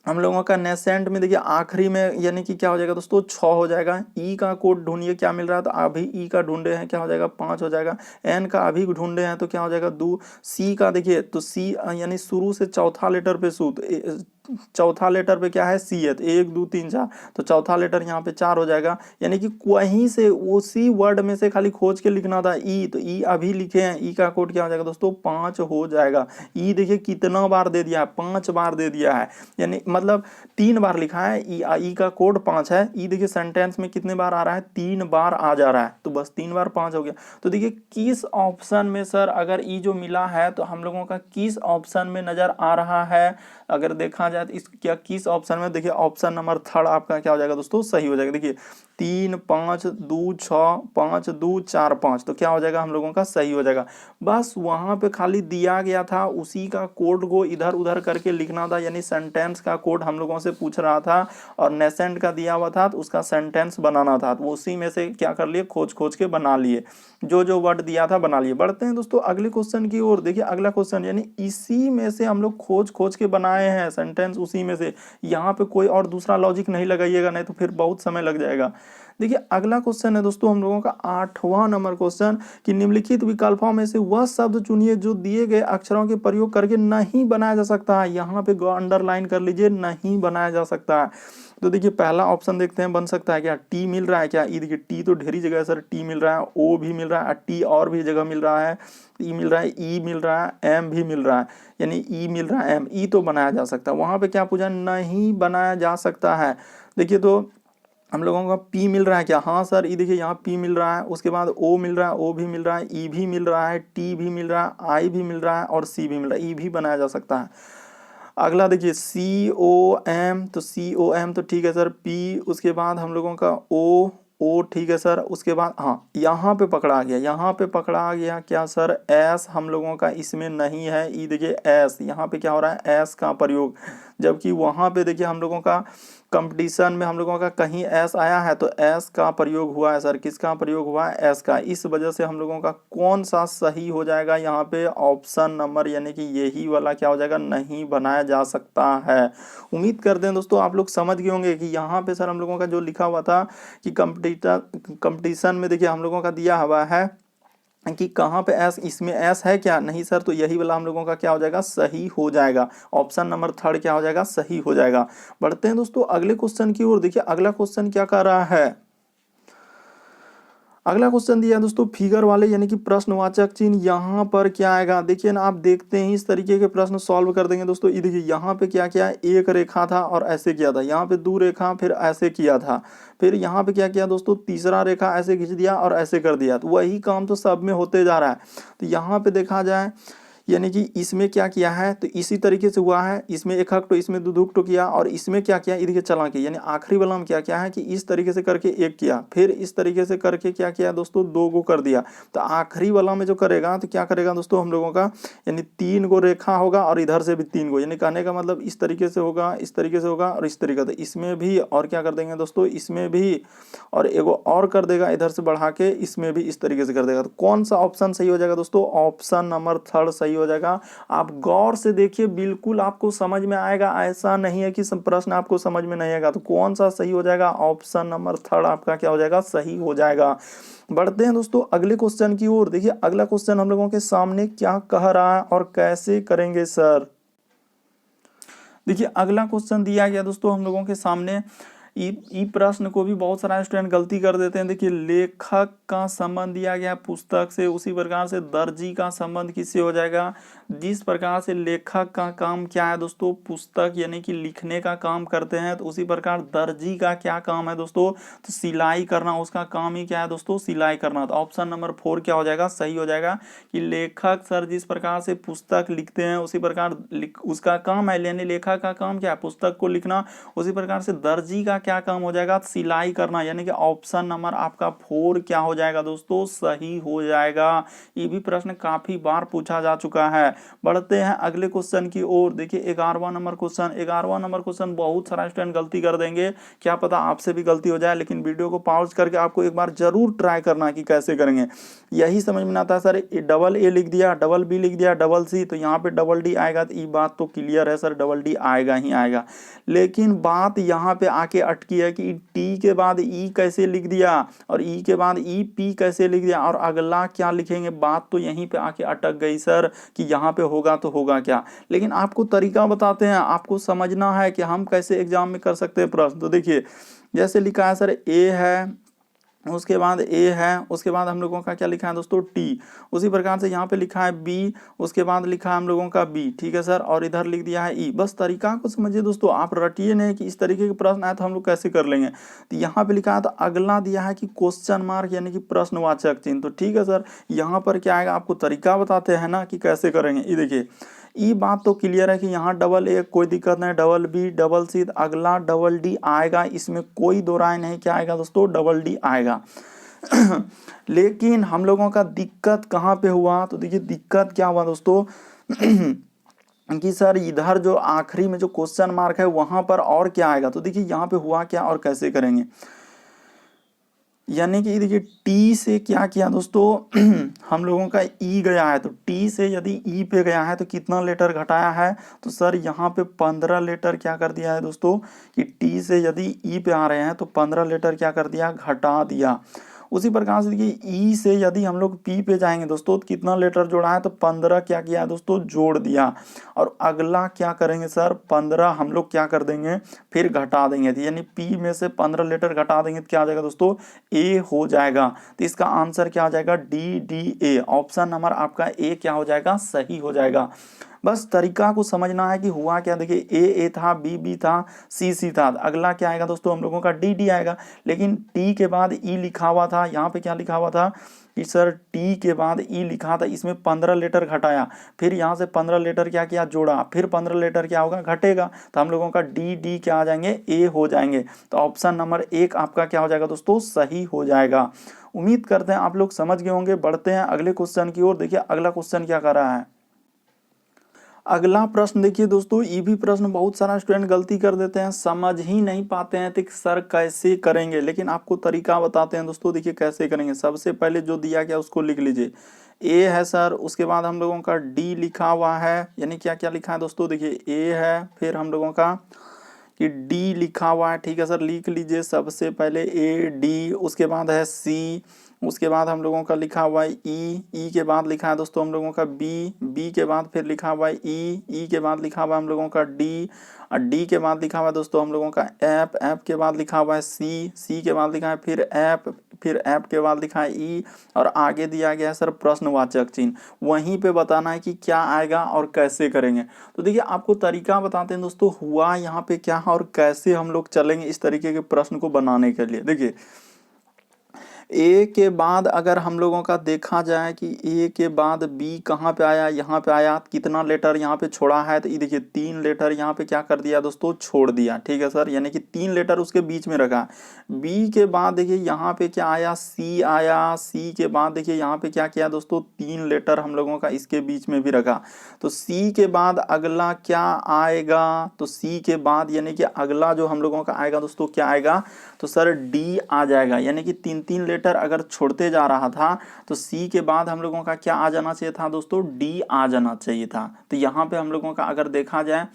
हम लोगों का नेसेंट में देखिए आखिरी में यानी कि क्या हो जाएगा दोस्तों 6 हो जाएगा। ई का कोड ढूंढिए क्या मिल रहा है, तो अभी ई का ढूंढे हैं क्या हो जाएगा 5 हो जाएगा। एन का अभी ढूंढे हैं तो क्या हो जाएगा 2। सी का देखिए तो सी यानी शुरू से चौथा लेटर पे चौथा लेटर पे क्या है सी है, तो 1 2 3 4, तो चौथा लेटर यहाँ पे 4 हो जाएगा। यानी कि वहीं से उसी वर्ड में से खाली खोज के लिखना था ई, तो ई अभी लिखे हैं, ई का कोड क्या हो जाएगा दोस्तों 5 हो जाएगा। ई देखिए कितना बार दे दिया है, 5 बार दे दिया है, यानी मतलब 3 बार लिखा है। ई का कोड 5 है। ई देखिए सेंटेंस में कितने बार आ रहा है, 3 बार आ जा रहा है, तो बस 3 बार 5 हो गया। तो देखिए किस ऑप्शन में सर अगर ई जो मिला है तो हम लोगों का किस ऑप्शन में नजर आ रहा है, अगर देखा जाए तो इस क्या किस ऑप्शन में, देखिए ऑप्शन नंबर थर्ड आपका क्या हो जाएगा दोस्तों सही हो जाएगा। देखिए 3 5 2 6 5 2 4 5, तो क्या हो जाएगा हम लोगों का सही हो जाएगा। बस वहां पे खाली दिया गया था उसी का कोड को इधर उधर करके लिखना था, यानी सेंटेंस का कोड हम लोगों से पूछ रहा था और नेसेंट का दिया हुआ था तो उसका सेंटेंस बनाना था, तो उसी में से क्या कर लिए खोज खोज के बना लिए, जो जो वर्ड दिया था बना लिए। बढ़ते हैं दोस्तों अगले क्वेश्चन की ओर। देखिए अगला क्वेश्चन यानी इसी में से हम लोग खोज खोज के बनाए हैं सेंटेंस, उसी में से। यहाँ पे कोई और दूसरा लॉजिक नहीं लगाइएगा, नहीं तो फिर बहुत समय लग जाएगा। देखिए अगला क्वेश्चन है दोस्तों हम लोगों का 8वां नंबर क्वेश्चन कि निम्नलिखित विकल्पों में से वह शब्द चुनिए जो दिए गए अक्षरों के प्रयोग करके नहीं बनाया जा सकता है। यहाँ पे अंडरलाइन कर लीजिए, नहीं बनाया जा सकता है। तो देखिए पहला ऑप्शन देखते हैं, बन सकता है क्या टी मिल रहा है क्या, ई देखिए टी तो ढेरी जगह है सर, टी मिल रहा है, ओ भी मिल रहा है, टी और भी जगह मिल रहा है, ई मिल रहा है, ई मिल रहा है, एम भी मिल रहा है, यानी ई मिल रहा है एम, ई तो बनाया जा सकता है। वहां पे क्या पूछा, नहीं बनाया जा सकता है। देखिए तो हम लोगों का पी मिल रहा है क्या, हाँ सर ये देखिए यहाँ पी मिल रहा है, उसके बाद ओ मिल रहा है, ओ भी मिल रहा है, ई भी मिल रहा है, टी भी मिल रहा है, आई भी मिल रहा है और सी भी मिल रहा है, ई भी बनाया जा सकता है। अगला देखिए सी ओ एम, तो सी ओ एम तो ठीक है सर, पी उसके बाद हम लोगों का ओ, ओ ठीक है सर, उसके बाद हाँ यहाँ पे पकड़ा गया, यहाँ पे पकड़ा गया क्या सर एस हम लोगों का इसमें नहीं है। ई देखिए एस, यहाँ पे क्या हो रहा है एस का प्रयोग, जबकि वहाँ पे देखिए हम लोगों का कंपटीशन में हम लोगों का कहीं एस आया है तो एस का प्रयोग हुआ है सर, किसका प्रयोग हुआ है एस का। इस वजह से हम लोगों का कौन सा सही हो जाएगा यहाँ पे, ऑप्शन नंबर यानी कि यही वाला क्या हो जाएगा, नहीं बनाया जा सकता है। उम्मीद करते हैं दोस्तों आप लोग समझ गए होंगे कि यहाँ पे सर हम लोगों का जो लिखा हुआ था कि कंपटीशन में देखिए हम लोगों का दिया हुआ है कि कहाँ पे एस, इसमें एस है क्या, नहीं सर, तो यही वाला हम लोगों का क्या हो जाएगा सही हो जाएगा। ऑप्शन नंबर थर्ड क्या हो जाएगा सही हो जाएगा। बढ़ते हैं दोस्तों अगले क्वेश्चन की ओर। देखिए अगला क्वेश्चन क्या कर रहा है, अगला क्वेश्चन दिया है दोस्तों फिगर वाले यानी कि प्रश्नवाचक चिन्ह, यहाँ पर क्या आएगा देखिए ना, आप देखते ही इस तरीके के प्रश्न सॉल्व कर देंगे दोस्तों। ये देखिए यहाँ पे क्या किया, एक रेखा था और ऐसे किया था, यहाँ पे दो रेखा फिर ऐसे किया था, फिर यहाँ पे क्या किया दोस्तों तीसरा रेखा ऐसे खींच दिया और ऐसे कर दिया, तो वही काम तो सब में होते जा रहा है। तो यहाँ पे देखा जाए यानी कि इसमें क्या किया है तो इसी तरीके से हुआ है, इसमें एक हक तो इसमें दुदुक किया, और इसमें क्या किया इधर चला के, यानी आखिरी वाला में क्या किया है कि इस तरीके से करके एक किया, फिर इस तरीके से करके क्या किया दोस्तों दो को कर दिया। तो आखिरी वाला में जो करेगा तो क्या करेगा दोस्तों हम लोगों का, यानी 3 गो रेखा होगा और इधर से भी 3 गो, यानी कहने का मतलब इस तरीके से होगा, इस तरीके से होगा और इस तरीके से, इसमें भी और क्या कर देंगे दोस्तों इसमें भी, और एगो और कर देगा इधर से बढ़ा के, इसमें भी इस तरीके से कर देगा। तो कौन सा ऑप्शन सही हो जाएगा दोस्तों, ऑप्शन नंबर थर्ड सही हो जाएगा। आप गौर से देखिए बिल्कुल आपको समझ में आएगा, ऐसा नहीं है कि सब प्रश्न आपको समझ में नहीं आएगा। तो कौन सा सही हो जाएगा, ऑप्शन नंबर थर्ड आपका क्या हो जाएगा सही हो जाएगा। बढ़ते हैं दोस्तों अगले क्वेश्चन की ओर। देखिए अगला क्वेश्चन हम लोगों के सामने क्या कह रहा है और कैसे करेंगे सर। देखिए अगला क्वेश्चन दिया गया दोस्तों हम लोगों के सामने, ई प्रश्न को भी बहुत सारा स्टूडेंट गलती कर देते हैं। देखिए लेखक का संबंध दिया गया पुस्तक से, उसी प्रकार से दर्जी का संबंध किससे हो जाएगा, जिस प्रकार से लेखक का काम क्या है दोस्तों पुस्तक यानी कि लिखने का काम करते हैं, तो उसी प्रकार दर्जी का क्या काम है दोस्तों, तो सिलाई करना, उसका काम ही क्या है दोस्तों सिलाई करना। तो ऑप्शन नंबर 4 क्या हो जाएगा सही हो जाएगा कि लेखक सर जिस प्रकार से पुस्तक लिखते हैं उसी प्रकार उसका काम है, यानी लेखक का काम क्या है पुस्तक को लिखना, उसी प्रकार से दर्जी का क्या काम हो जाएगा, सिलाई करना, यानी कि ऑप्शन नंबर आपका 4 क्या हो जाएगा दोस्तों, सही हो जाएगा। ये भी प्रश्न काफी बार पूछा जा चुका है। बढ़ते हैं अगले क्वेश्चन की ओर। देखिए 11वां नंबर क्वेश्चन। 11वां नंबर क्वेश्चन बहुत सारा स्टूडेंट गलती कर देंगे, क्या पता आपसे भी गलती हो जाए, लेकिन वीडियो को पॉज करके आपको एक बार जरूर ट्राई करना कि कैसे करेंगे। यही समझ में आता है सर, डबल ए लिख दिया, डबल बी लिख दिया, डबल सी, तो यहाँ पे डबल डी आएगा, तो ये बात तो क्लियर है सर, डबल डी आएगा ही आएगा। लेकिन बात यहाँ पे आके अटकी है कि टी के बाद ई कैसे लिख दिया और ई के बाद ई पी कैसे लिख दिया और अगला क्या लिखेंगे, बात तो यहीं पे आके अटक गई सर कि यहाँ पे होगा तो होगा क्या। लेकिन आपको तरीका बताते हैं, आपको समझना है कि हम कैसे एग्जाम में कर सकते हैं प्रश्न। तो देखिए जैसे लिखा है सर, ए है, उसके बाद ए है, उसके बाद हम लोगों का क्या लिखा है दोस्तों, टी। उसी प्रकार से यहाँ पे लिखा है बी, उसके बाद लिखा है हम लोगों का बी, ठीक है सर, और इधर लिख दिया है ई। बस तरीका को समझिए दोस्तों, आप रटिए नहीं कि इस तरीके के प्रश्न आए तो हम लोग कैसे कर लेंगे। तो यहाँ पे लिखा है, तो अगला दिया है कि क्वेश्चन मार्क यानी कि प्रश्नवाचक चिन्ह। तो ठीक है सर, यहाँ पर क्या आएगा, आपको तरीका बताते हैं ना कि कैसे करेंगे। ये देखिए ये बात तो क्लियर है कि यहाँ डबल ए कोई दिक्कत नहीं, डबल बी, डबल सी, अगला डबल डी आएगा, इसमें कोई दो राय नहीं, क्या आएगा दोस्तों, डबल डी आएगा। लेकिन हम लोगों का दिक्कत कहाँ पे हुआ, तो देखिए दिक्कत क्या हुआ दोस्तों कि सर इधर जो आखिरी में जो क्वेश्चन मार्क है वहां पर और क्या आएगा। तो देखिए यहाँ पे हुआ क्या और कैसे करेंगे, यानी कि देखिए टी से क्या किया दोस्तों हम लोगों का ई गया है, तो टी से यदि ई पे गया है तो कितना लेटर घटाया है, तो सर यहाँ पे 15 लेटर क्या कर दिया है दोस्तों कि टी से यदि ई पे आ रहे हैं तो 15 लेटर क्या कर दिया, घटा दिया। उसी प्रकार से देखिए ई से यदि हम लोग पी पे जाएंगे दोस्तों तो कितना लेटर जोड़ा है, तो 15 क्या किया है दोस्तों, जोड़ दिया। और अगला क्या करेंगे सर, 15 हम लोग क्या कर देंगे, फिर घटा देंगे, तो यानी पी में से 15 लेटर घटा देंगे तो क्या आ जाएगा दोस्तों, ए हो जाएगा। तो इसका आंसर क्या आ जाएगा, D D A. Option number आपका ए क्या हो जाएगा, सही हो जाएगा। बस तरीका को समझना है कि हुआ क्या। देखिए ए था, बी बी था, सी था, अगला क्या आएगा दोस्तों, हम लोगों का डी आएगा। लेकिन टी के बाद ई लिखा हुआ था, यहाँ पे क्या लिखा हुआ था कि सर टी के बाद ई लिखा था, इसमें 15 लेटर घटाया, फिर यहाँ से 15 लेटर क्या किया, जोड़ा, फिर 15 लेटर क्या होगा, घटेगा, तो हम लोगों का डी क्या आ जाएंगे, ए हो जाएंगे। तो ऑप्शन नंबर 1 आपका क्या हो जाएगा दोस्तों, सही हो जाएगा। उम्मीद करते हैं आप लोग समझ गए होंगे। बढ़ते हैं अगले क्वेश्चन की ओर। देखिए अगला क्वेश्चन क्या कर रहा है। अगला प्रश्न देखिए दोस्तों, ये भी प्रश्न बहुत सारा स्टूडेंट गलती कर देते हैं, समझ ही नहीं पाते हैं तो सर कैसे करेंगे, लेकिन आपको तरीका बताते हैं दोस्तों। देखिए कैसे करेंगे। सबसे पहले जो दिया गया उसको लिख लीजिए, ए है सर, उसके बाद हम लोगों का डी लिखा हुआ है, यानी क्या क्या लिखा है दोस्तों, देखिए ए है, फिर हम लोगों का कि डी लिखा हुआ है, ठीक है सर, लिख लीजिए। सबसे पहले ए डी, उसके बाद है सी, उसके बाद हम लोगों का लिखा हुआ है ई के बाद लिखा है दोस्तों हम लोगों का बी के बाद फिर लिखा हुआ है ई के बाद लिखा हुआ है हम लोगों का डी, और डी के बाद लिखा हुआ है दोस्तों हम लोगों का एफ के बाद लिखा हुआ है सी के बाद लिखा है फिर एफ के बाद लिखा है ई, और आगे दिया गया है सर प्रश्नवाचक चिन्ह। वहीं पे बताना है कि क्या आएगा और कैसे करेंगे। तो देखिए आपको तरीका बताते हैं दोस्तों, हुआ यहाँ पे क्या है और कैसे हम लोग चलेंगे इस तरीके के प्रश्न को बनाने के लिए। देखिए ए के बाद अगर हम लोगों का देखा जाए कि ए के बाद बी कहाँ पे आया, यहाँ पे आया, कितना लेटर यहाँ पे छोड़ा है, तो ये देखिए 3 लेटर यहाँ पे क्या कर दिया दोस्तों, छोड़ दिया, ठीक है सर, यानी कि 3 लेटर उसके बीच में रखा। बी के बाद देखिए यहाँ पे क्या आया, सी आया, सी के बाद देखिए यहाँ पे क्या किया दोस्तों, 3 लेटर हम लोगों का इसके बीच में भी रखा। तो सी के बाद अगला क्या आएगा, तो सी के बाद यानी कि अगला जो हम लोगों का आएगा दोस्तों क्या आएगा, तो सर डी आ जाएगा। यानी कि 3 लेटर अगर छोड़ते जा रहा था तो सी के बाद हम लोगों का क्या आ जाना चाहिए था दोस्तों, डी आ जाना चाहिए था। तो यहाँ पे हम लोगों का अगर देखा जाए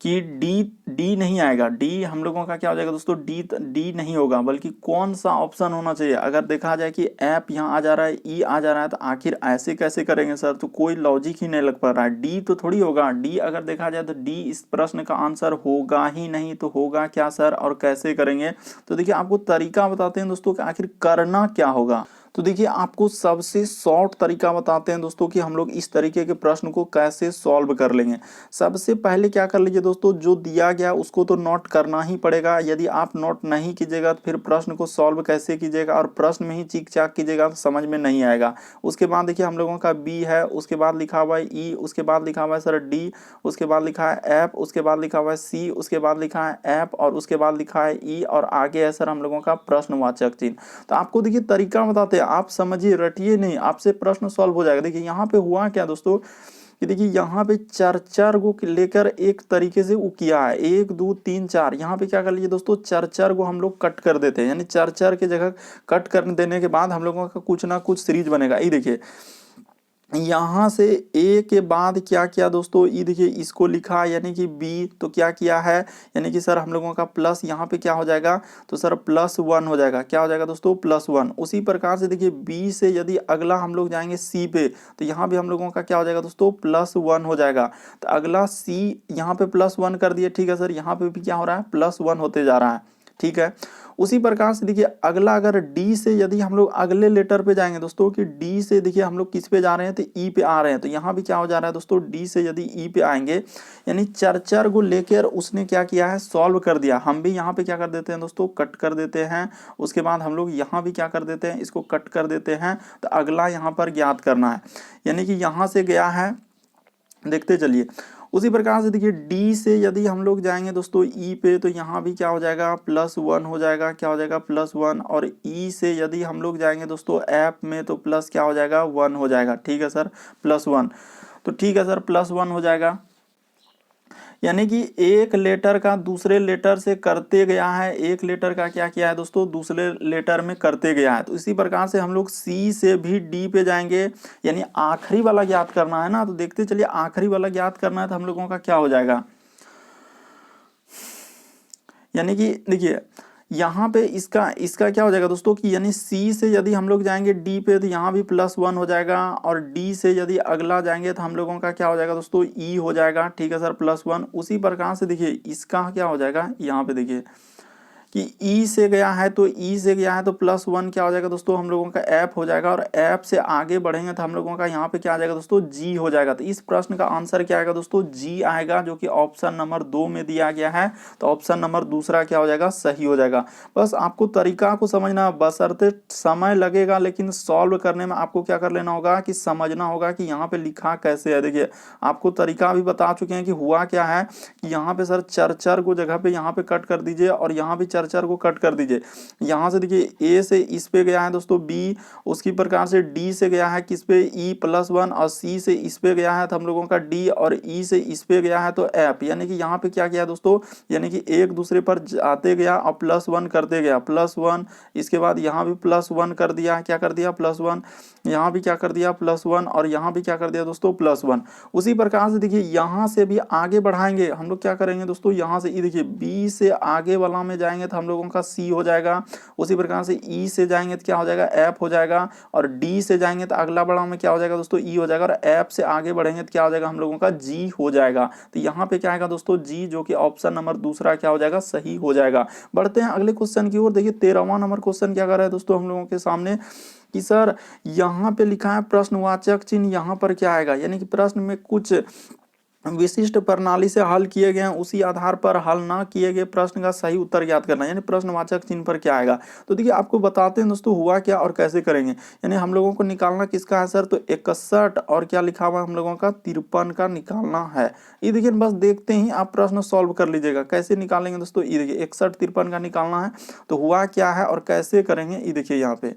कि डी नहीं आएगा, डी हम लोगों का क्या हो जाएगा दोस्तों, डी नहीं होगा, बल्कि कौन सा ऑप्शन होना चाहिए। अगर देखा जाए कि एप यहाँ आ जा रहा है, ई आ जा रहा है, तो आखिर ऐसे कैसे करेंगे सर, तो कोई लॉजिक ही नहीं लग पा रहा है। डी तो थोड़ी होगा, डी अगर देखा जाए तो डी इस प्रश्न का आंसर होगा ही नहीं, तो होगा क्या सर और कैसे करेंगे। तो देखिए आपको तरीका बताते हैं दोस्तों कि आखिर करना क्या होगा। तो देखिए आपको सबसे शॉर्ट तरीका बताते हैं दोस्तों कि हम लोग इस तरीके के प्रश्न को कैसे सॉल्व कर लेंगे। सबसे पहले क्या कर लीजिए दोस्तों, जो दिया गया उसको तो नोट करना ही पड़ेगा। यदि आप नोट नहीं कीजिएगा तो फिर प्रश्न को सॉल्व कैसे कीजिएगा, और प्रश्न में ही चीक चाक कीजिएगा तो समझ में नहीं आएगा। उसके बाद देखिए हम लोगों का बी है, उसके बाद लिखा हुआ है ई, उसके बाद लिखा हुआ है सर डी, उसके बाद लिखा है एफ, उसके बाद लिखा हुआ है सी, उसके बाद लिखा है एफ, और उसके बाद लिखा है ई, और आगे है सर हम लोगों का प्रश्नवाचक चिन्ह। तो आपको देखिए तरीका बताते हैं, आप समझिए, रटिए नहीं, आपसे प्रश्न सॉल्व हो जाएगा। देखिए यहाँ पे हुआ क्या दोस्तों कि देखिए यहाँ पे चार चार को लेकर एक तरीके से वो किया है, 1 2 3 4। यहाँ पे क्या कर लीजिए दोस्तों, चार चार को हम लोग कट कर देते हैं, यानी चार चार की जगह कट कर देने के बाद हम लोगों का कुछ ना कुछ सीरीज बनेगा। ये देखिए यहाँ से ए के बाद क्या किया दोस्तों, ये देखिए इसको लिखा यानी कि बी, तो क्या किया है यानी कि सर हम लोगों का प्लस यहाँ पे क्या हो जाएगा, तो सर +1 हो जाएगा। क्या हो जाएगा दोस्तों, +1। उसी प्रकार से देखिए बी से यदि अगला हम लोग जाएंगे सी पे, तो यहाँ भी हम लोगों का क्या हो जाएगा दोस्तों, +1 हो जाएगा। तो अगला सी यहाँ पे +1 कर दिए, ठीक है सर, यहाँ पे भी क्या हो रहा है, +1 होते जा रहा है, ठीक है। उसी प्रकार से देखिए अगला, अगर डी से यदि हम लोग अगले लेटर पे जाएंगे दोस्तों, कि डी से देखिए हम लोग किस पे जा रहे हैं, तो ई पे आ रहे हैं, तो यहाँ भी क्या हो जा रहा है दोस्तों, डी से यदि ई पे आएंगे, यानी चार चार को लेकर उसने क्या किया है, सॉल्व कर दिया। हम भी यहाँ पे क्या कर देते हैं दोस्तों, कट कर देते हैं। उसके बाद हम लोग यहाँ भी क्या कर देते हैं, इसको कट कर देते हैं। तो अगला यहाँ पर ज्ञात करना है, यानी कि यहाँ से गया है, देखते चलिए। उसी प्रकार से देखिए डी से यदि हम लोग जाएंगे दोस्तों ई पे, तो यहाँ भी क्या हो जाएगा, +1 हो जाएगा। क्या हो जाएगा, +1। और ई से यदि हम लोग जाएंगे दोस्तों एफ में, तो प्लस क्या हो जाएगा, 1 हो जाएगा, ठीक है सर, +1। तो ठीक है सर, +1 हो जाएगा। यानी कि एक लेटर का दूसरे लेटर से करते गया है, एक लेटर का क्या किया है दोस्तों, दूसरे लेटर में करते गया है। तो इसी प्रकार से हम लोग सी से भी डी पे जाएंगे, यानी आखिरी वाला ज्ञात करना है ना। तो देखते चलिए, आखिरी वाला ज्ञात करना है तो हम लोगों का क्या हो जाएगा, यानी कि देखिए यहाँ पे इसका इसका क्या हो जाएगा दोस्तों, कि यानी सी से यदि हम लोग जाएंगे डी पे, तो यहाँ भी +1 हो जाएगा। और डी से यदि अगला जाएंगे तो हम लोगों का क्या हो जाएगा दोस्तों, ई हो जाएगा, ठीक है सर, +1। उसी प्रकार से देखिए इसका क्या हो जाएगा, यहाँ पे देखिए कि ई से गया है, तो ई से गया है तो +1 क्या हो जाएगा दोस्तों, हम लोगों का एफ हो जाएगा। और एफ से आगे बढ़ेंगे तो हम लोगों का यहाँ पे क्या आ जाएगा दोस्तों, जी हो जाएगा। तो इस प्रश्न का आंसर क्या आएगा दोस्तों, जी आएगा, जो कि ऑप्शन नंबर 2 में दिया गया है। तो ऑप्शन नंबर दूसरा क्या हो जाएगा, सही हो जाएगा। बस आपको तरीका को समझना, बशर्ते समय लगेगा, लेकिन सॉल्व करने में आपको क्या कर लेना होगा, कि समझना होगा कि यहाँ पे लिखा कैसे है। देखिए आपको तरीका भी बता चुके हैं कि हुआ क्या है, कि यहाँ पे सर चार चार को जगह पे यहाँ पे कट कर दीजिए, और यहाँ भी चार चार को कट कर दीजिए। यहाँ से देखिए ए से इस पे गया है दोस्तों बी, उसकी प्रकार से डी से गया है किस पे, ई +1, और सी से इस पे गया है तो हम लोगों का डी, और ई से इस पे गया है तो एफ। यानी कि यहाँ पे क्या किया दोस्तों, यानी कि एक दूसरे पर आते गया और +1 करते गया, +1। इसके बाद यहाँ भी +1 कर दिया, क्या कर दिया, +1। यहाँ भी क्या कर दिया, +1। और यहाँ भी क्या कर दिया दोस्तों, +1। उसी प्रकार से देखिए यहाँ से भी आगे बढ़ाएंगे हम लोग, क्या करेंगे दोस्तों, यहाँ से देखिए बी से आगे वाला में जाएंगे तो हम लोगों का सी हो जाएगा। उसी प्रकार से ई से जाएंगे तो क्या हो जाएगा, एफ हो जाएगा। और डी से जाएंगे तो अगला बड़ा में क्या हो जाएगा दोस्तों, ई हो जाएगा। और एफ से आगे बढ़ेंगे तो क्या हो जाएगा, हम लोगों का जी हो जाएगा। तो यहाँ पे क्या आएगा दोस्तों, जी, जो कि ऑप्शन नंबर दूसरा क्या हो जाएगा, सही हो जाएगा। बढ़ते हैं अगले क्वेश्चन की ओर। देखिए 13वां नंबर क्वेश्चन क्या कर रहा है दोस्तों हम लोगों के सामने, कि सर यहाँ पे लिखा है प्रश्नवाचक चिन्ह, यहाँ पर क्या आएगा, यानी कि प्रश्न में कुछ विशिष्ट प्रणाली से हल किए गए हैं, उसी आधार पर हल ना किए गए प्रश्न का सही उत्तर ज्ञात करना, यानी प्रश्नवाचक चिन्ह पर क्या आएगा। तो देखिए आपको बताते हैं दोस्तों हुआ क्या और कैसे करेंगे। यानी हम लोगों को निकालना किसका है सर, तो 61 और क्या लिखा हुआ हम लोगों का 53 का निकालना है। ये देखिए बस देखते ही आप प्रश्न सॉल्व कर लीजिएगा। कैसे निकालेंगे दोस्तों, ये देखिए 61 53 का निकालना है। तो हुआ क्या है और कैसे करेंगे, ये देखिए यहाँ पे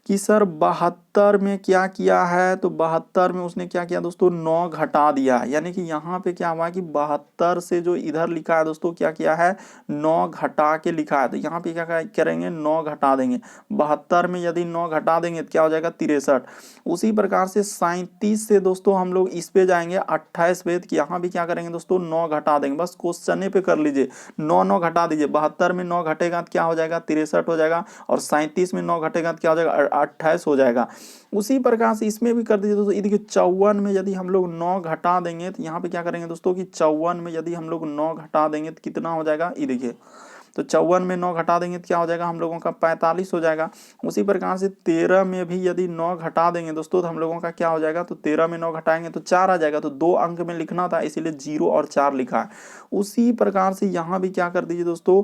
कि सर 72 में क्या किया है, तो 72 में उसने क्या किया दोस्तों, 9 घटा दिया। यानी कि यहाँ पे क्या हुआ कि 72 से जो इधर लिखा है दोस्तों, क्या किया है, 9 घटा के लिखा है। तो यहाँ पे क्या करेंगे, 9 घटा देंगे। 72 में यदि 9 घटा देंगे तो क्या हो जाएगा, 63। उसी प्रकार से 37 से दोस्तों हम लोग इस पे जाएंगे 28 पे, तो यहाँ भी क्या करेंगे दोस्तों, 9 घटा देंगे। बस क्वेश्चन पे कर लीजिए, 9 घटा दीजिए। 72 में 9 घटेगा तो क्या हो जाएगा, 63 हो जाएगा। और 37 में 9 घटेगा तो क्या हो जाएगा, 28 हो जाएगा। उसी प्रकार से इसमें भी कर दीजिए दोस्तों। ये देखिए 54 में यदि हम लोग 9 घटा देंगे तो यहाँ पे क्या करेंगे दोस्तों, कि 54 में यदि हम लोग 9 घटा देंगे तो कितना हो जाएगा, ये देखिए। तो 54 में 9 घटा देंगे तो क्या हो जाएगा हम लोगों का 45 हो जाएगा। उसी प्रकार से 13 में भी यदि 9 घटा देंगे दोस्तों तो हम लोगों का क्या हो जाएगा, तो 13 में 9 घटाएंगे तो 4 आ जाएगा। तो 2 अंक में लिखना था इसीलिए 0 और 4 लिखा है। उसी प्रकार से यहाँ भी क्या कर दीजिए दोस्तों,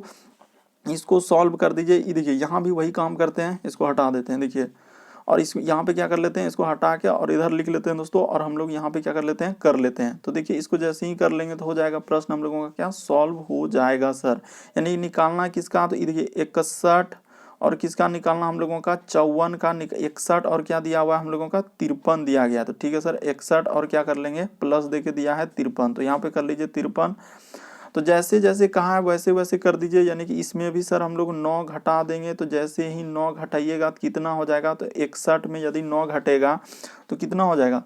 इसको सॉल्व कर दीजिए। ये देखिए यहाँ भी वही काम करते हैं, इसको हटा देते हैं देखिए, और इस यहाँ पे क्या कर लेते हैं, इसको हटा के और इधर लिख लेते हैं दोस्तों, और हम लोग यहाँ पे क्या कर लेते हैं, कर लेते हैं। तो देखिए इसको जैसे ही कर लेंगे तो हो जाएगा प्रश्न हम लोगों का क्या सॉल्व हो जाएगा सर। यानी निकालना किसका, तो ये देखिए 61 और किसका निकालना हम लोगों का 54 का 61 और क्या दिया हुआ है हम लोगों का 53 दिया गया। तो ठीक है सर 61 और क्या कर लेंगे प्लस देके दिया है 53, तो यहाँ पे कर लीजिए 53। तो जैसे जैसे कहा है वैसे वैसे कर दीजिए। यानी कि इसमें भी सर हम लोग 9 घटा देंगे, तो जैसे ही 9 घटाइएगा तो कितना हो जाएगा, तो 61 में यदि 9 घटेगा तो कितना हो जाएगा,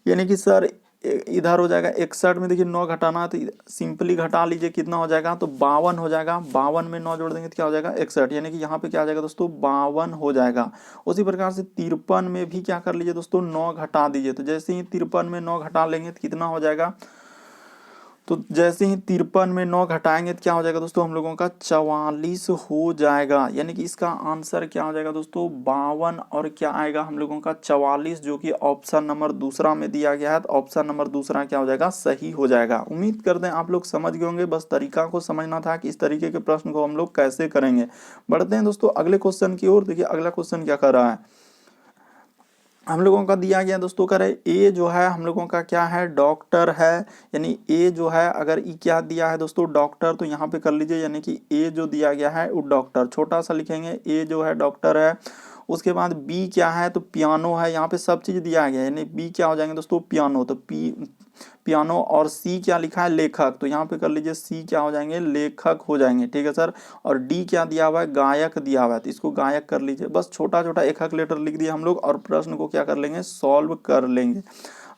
यानी कि सर इधर हो जाएगा 61 में देखिए 9 घटाना है तो सिंपली घटा लीजिए, कितना हो जाएगा, तो 52 हो जाएगा। 52 में 9 जोड़ देंगे तो क्या हो जाएगा 61, यानी कि यहाँ पे क्या आ जाएगा दोस्तों 52 हो जाएगा। उसी प्रकार से 53 में भी क्या कर लीजिए दोस्तों 9 घटा दीजिए, तो जैसे ही 53 में 9 घटा लेंगे तो कितना हो जाएगा, तो जैसे ही 53 में 9 घटाएंगे तो क्या हो जाएगा दोस्तों हम लोगों का 44 हो जाएगा। यानी कि इसका आंसर क्या हो जाएगा दोस्तों 52 और क्या आएगा हम लोगों का 44, जो कि ऑप्शन नंबर दूसरा में दिया गया है। तो ऑप्शन नंबर दूसरा क्या हो जाएगा, सही हो जाएगा। उम्मीद करते हैं आप लोग समझ गए होंगे, बस तरीका को समझना था कि इस तरीके के प्रश्न को हम लोग कैसे करेंगे। बढ़ते हैं दोस्तों अगले क्वेश्चन की ओर। देखिए अगला क्वेश्चन क्या कर रहा है, हम लोगों का दिया गया दोस्तों करे ए जो है हम लोगों का क्या है डॉक्टर है। यानी ए जो है अगर ई क्या दिया है दोस्तों डॉक्टर, तो यहाँ पे कर लीजिए, यानी कि ए जो दिया गया है वो डॉक्टर छोटा सा लिखेंगे, ए जो है डॉक्टर है। उसके बाद बी क्या है, तो पियानो है। यहाँ पे सब चीज दिया गया है, यानी बी क्या हो जाएंगे दोस्तों पियानो, तो पियानो। और सी क्या लिखा है लेखक, तो यहाँ पे कर लीजिए सी क्या हो जाएंगे लेखक हो जाएंगे, ठीक है सर। और डी क्या दिया हुआ है गायक दिया हुआ है, तो इसको गायक कर लीजिए। बस छोटा छोटा एक एक लेटर लिख दिया हम लोग और प्रश्न को क्या कर लेंगे सॉल्व कर लेंगे।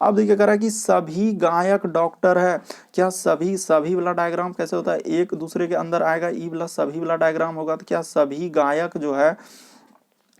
अब देखिए कह रहा है कि सभी गायक डॉक्टर है। क्या सभी सभी वाला डायग्राम कैसे होता है, एक दूसरे के अंदर आएगा, ई वाला सभी वाला डायग्राम होगा। तो क्या सभी गायक जो है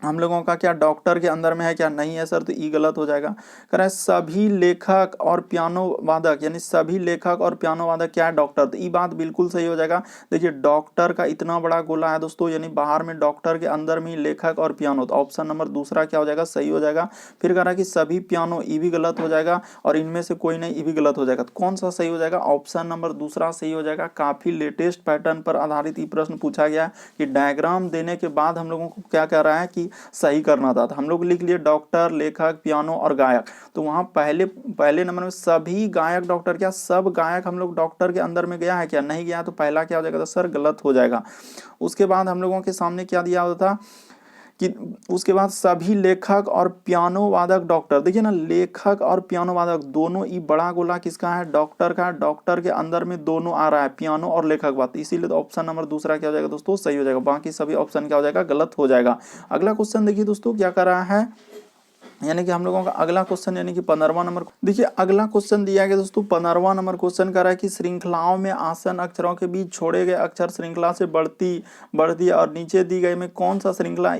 हम लोगों का क्या डॉक्टर के अंदर में है, क्या नहीं है सर, तो ई गलत हो जाएगा। कह रहा है सभी लेखक और पियानो वादक, यानी सभी लेखक और पियानो वादक क्या है डॉक्टर, तो ई बात बिल्कुल सही हो जाएगा। देखिए डॉक्टर का इतना बड़ा गोला है दोस्तों, यानी बाहर में डॉक्टर के अंदर में लेखक और पियानो, तो ऑप्शन नंबर दूसरा क्या हो जाएगा सही हो जाएगा। फिर कह रहा है कि सभी पियानो, ई भी गलत हो जाएगा, और इनमें से कोई नहीं, ई भी गलत हो जाएगा। तो कौन सा सही हो जाएगा, ऑप्शन नंबर दूसरा सही हो जाएगा। काफी लेटेस्ट पैटर्न पर आधारित ये प्रश्न पूछा गया है कि डायग्राम देने के बाद हम लोगों को क्या कह रहा है कि सही करना था। तो हम लोग लिख लिए डॉक्टर, लेखक, पियानो और गायक। तो वहां पहले नंबर में सभी गायक डॉक्टर, क्या सब गायक हम लोग डॉक्टर के अंदर में गया है, क्या नहीं गया, तो पहला क्या हो जाएगा, तो सर गलत हो जाएगा। उसके बाद हम लोगों के सामने क्या दिया हुआ था कि उसके बाद सभी लेखक और पियानो वादक डॉक्टर। देखिए ना लेखक और पियानो वादक दोनों, ये बड़ा गोला किसका है डॉक्टर का, डॉक्टर के अंदर में दोनों आ रहा है पियानो और लेखक बात, इसीलिए तो ऑप्शन नंबर दूसरा क्या हो जाएगा दोस्तों सही हो जाएगा। बाकी सभी ऑप्शन क्या हो जाएगा गलत हो जाएगा। अगला क्वेश्चन देखिए दोस्तों क्या कर रहा है, यानी कि हम लोगों का अगला क्वेश्चन यानी कि 15वां नंबर। देखिए अगला क्वेश्चन दिया गया दोस्तों 15वां नंबर क्वेश्चन कर रहा है कि श्रृंखलाओं में आसन अक्षरों के बीच छोड़े गए अक्षर श्रृंखला से बढ़ती है, और नीचे दी गई में कौन सा श्रृंखला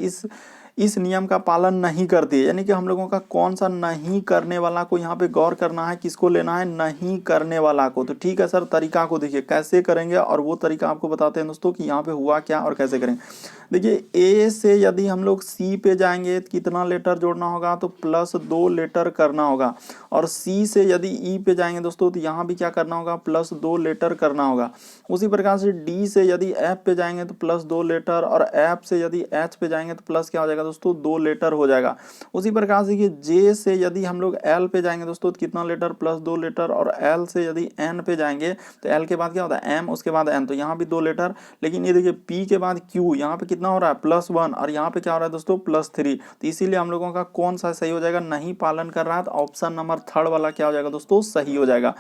इस नियम का पालन नहीं करती है। यानी कि हम लोगों का कौन सा नहीं करने वाला को यहाँ पे गौर करना है, किसको लेना है नहीं करने वाला को। तो ठीक है सर तरीका को देखिए कैसे करेंगे, और वो तरीका आपको बताते हैं दोस्तों कि यहाँ पे हुआ क्या और कैसे करेंगे। देखिए ए से यदि हम लोग सी पे जाएंगे तो कितना लेटर जोड़ना होगा, तो +2 लेटर करना होगा। और सी से यदि ई पे जाएंगे दोस्तों तो यहाँ भी क्या करना होगा +2 लेटर करना होगा। उसी प्रकार से डी से यदि एफ पे जाएंगे तो +2 लेटर, और एफ से यदि एच पे जाएंगे तो प्लस क्या हो जाएगा दोस्तों 2 लेटर हो जाएगा। उसी प्रकार से जे से यदि हम लोग एल पे जाएंगे दोस्तों तो कितना लेटर +2 लेटर, और एल से यदि एन पे जाएंगे तो एल के बाद क्या होता है एम, उसके बाद एन, तो यहाँ भी 2 लेटर। लेकिन ये देखिए पी के बाद क्यू, यहाँ पे कितना हो रहा है +1, और यहाँ पे क्या हो रहा है दोस्तों +3। तो इसीलिए हम लोगों का कौन सा सही हो जाएगा नहीं पालन कर रहा है, तो ऑप्शन नंबर थर्ड वाला क्या हो जाएगा दोस्तों सही हो जाएगा।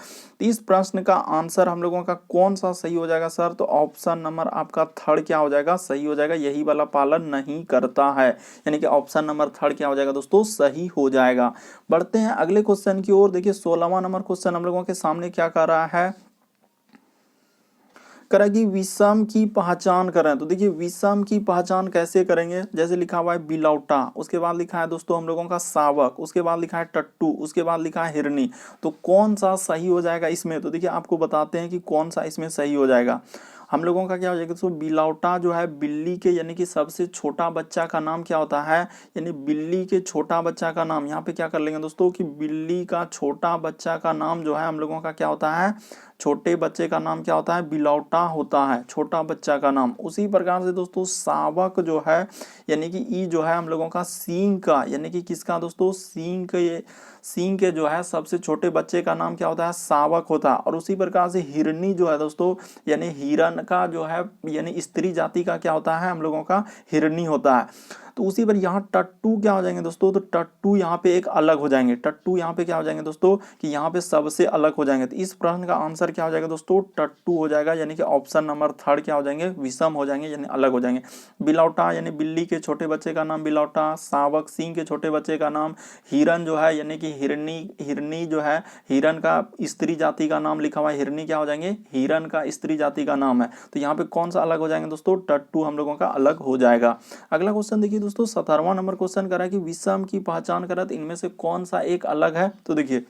तो इस प्रश्न का आंसर हम लोगों का कौन सा सही हो जाएगा सर, तो ऑप्शन नंबर आपका थर्ड क्या हो जाएगा सही हो जाएगा, यही वाला पालन नहीं करता है। यानी कि ऑप्शन नंबर थर्ड क्या हो जाएगा दोस्तों सही हो जाएगा। बढ़ते हैं अगले क्वेश्चन की ओर। देखिए 16वां नंबर क्वेश्चन हम लोगों के सामने क्या कर रहा है, कि विषम की पहचान करें। तो देखिए विषम की पहचान कैसे करेंगे, जैसे लिखा हुआ है बिलौटा, उसके बाद लिखा है दोस्तों हम लोगों का शावक, उसके बाद लिखा है टट्टू, उसके बाद लिखा है हिरनी। तो कौन सा सही हो जाएगा इसमें, तो देखिए आपको बताते हैं कि कौन सा इसमें सही हो जाएगा। हम लोगों का क्या हो जाएगा दोस्तों, बिलौटा जो है बिल्ली के यानी कि सबसे छोटा बच्चा का नाम क्या होता है, यानी बिल्ली के छोटा बच्चा का नाम। यहाँ पे क्या कर लेंगे दोस्तों कि बिल्ली का छोटा बच्चा का नाम जो है हम लोगों का क्या होता है, छोटे बच्चे का नाम क्या होता है, बिलौटा होता है, छोटा बच्चा का नाम। उसी प्रकार से दोस्तों शावक जो है यानी कि ई जो है हम लोगों का सींग का यानी कि किसका दोस्तों, सींग के, सींग के जो है सबसे छोटे बच्चे का नाम क्या होता है, शावक होता है। और उसी प्रकार से हिरनी जो है दोस्तों यानी हिरन का जो है यानी स्त्री जाति का क्या होता है, हम लोगों का हिरनी होता है। तो उसी पर यहाँ टट्टू क्या हो जाएंगे दोस्तों, तो टट्टू यहाँ पे एक अलग हो जाएंगे, टट्टू यहाँ पे क्या हो जाएंगे दोस्तों कि यहाँ पे सबसे अलग हो जाएंगे। तो इस प्रश्न का आंसर क्या हो जाएगा दोस्तों, टट्टू हो जाएगा, यानी कि ऑप्शन नंबर थर्ड क्या हो जाएंगे, विषम हो जाएंगे यानी अलग हो जाएंगे। बिलौटा यानी बिल्ली के छोटे बच्चे का नाम बिलौटा, शावक सिंह के छोटे बच्चे का नाम, हिरन जो है यानी कि हिरनी, हिरनी जो है हिरन का स्त्री जाति का नाम लिखा हुआ है, हिरनी क्या हो जाएंगे, हिरन का स्त्री जाति का नाम है। तो यहाँ पे कौन सा अलग हो जाएंगे दोस्तों, टट्टू हम लोगों का अलग हो जाएगा। अगला क्वेश्चन देखिए दोस्तों, 17वां नंबर क्वेश्चन करा कि विषम की पहचान करा तो इनमें से कौन सा एक अलग है। तो देखिए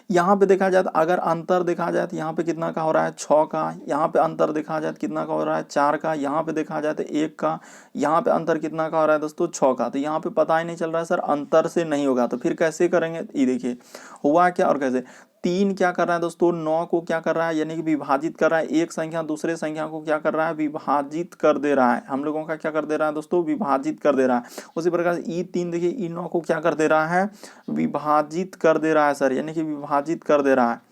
यहाँ पे देखा जाए तो अगर अंतर देखा जाए तो यहाँ पे कितना का हो रहा है, 6 का। यहाँ पे अंतर देखा जाए तो कितना का हो रहा है, 4 का। यहाँ पे देखा जाए तो 1 का। यहाँ पे अंतर कितना का हो रहा है दोस्तों, 6 का। तो यहाँ पे पता ही नहीं चल रहा है सर अंतर से नहीं होगा, तो फिर कैसे करेंगे, ये देखिए हुआ क्या और कैसे। 3 क्या कर रहा है दोस्तों, 9 को क्या कर रहा है यानी कि विभाजित कर रहा है, एक संख्या दूसरे संख्या को क्या कर रहा है, विभाजित कर दे रहा है। हम लोगों का क्या कर दे रहा है दोस्तों, विभाजित कर दे रहा है। उसी प्रकार से E3 देखिए E9 को क्या कर दे रहा है, विभाजित कर दे रहा है सर, यानी कि विभाजित कर दे रहा है।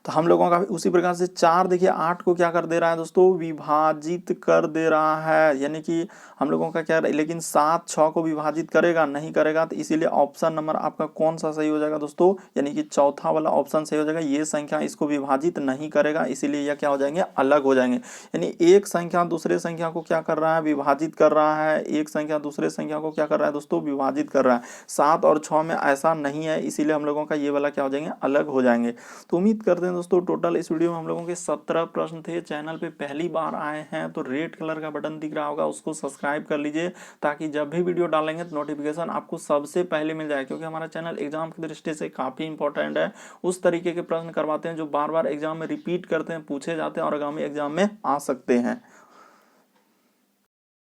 तो हम लोगों का उसी प्रकार से 4 देखिए 8 को क्या कर दे रहा है दोस्तों, विभाजित कर दे रहा है, यानी कि हम लोगों का क्या, लेकिन 7 6 को विभाजित करेगा नहीं करेगा। तो इसीलिए ऑप्शन नंबर आपका कौन सा सही हो जाएगा दोस्तों, यानी कि चौथा वाला ऑप्शन सही हो जाएगा। ये संख्या इसको विभाजित नहीं करेगा, इसीलिए यह क्या हो जाएंगे, अलग हो जाएंगे। यानी एक संख्या दूसरे संख्या को क्या कर रहा है, विभाजित कर रहा है, एक संख्या दूसरे संख्या को क्या कर रहा है दोस्तों, विभाजित कर रहा है। 7 और 6 में ऐसा नहीं है, इसीलिए हम लोगों का ये वाला क्या हो जाएंगे, अलग हो जाएंगे। तो उम्मीद करते हैं दोस्तों टोटल इस वीडियो में हम लोगों के 17 प्रश्न थे। चैनल पे पहली बार आए हैं तो रेड कलर का बटन दिख रहा होगा, उसको सब्सक्राइब कर लीजिए, ताकि जब भी वीडियो डालेंगे तो नोटिफिकेशन आपको सबसे पहले मिल जाए। क्योंकि हमारा चैनल एग्जाम की दृष्टि से काफ़ी इंपॉर्टेंट है। उस तरीके के प्रश्न करवाते हैं जो बार बार एग्जाम में रिपीट करते हैं, पूछे जाते हैं और आगामी एग्जाम में आ सकते हैं।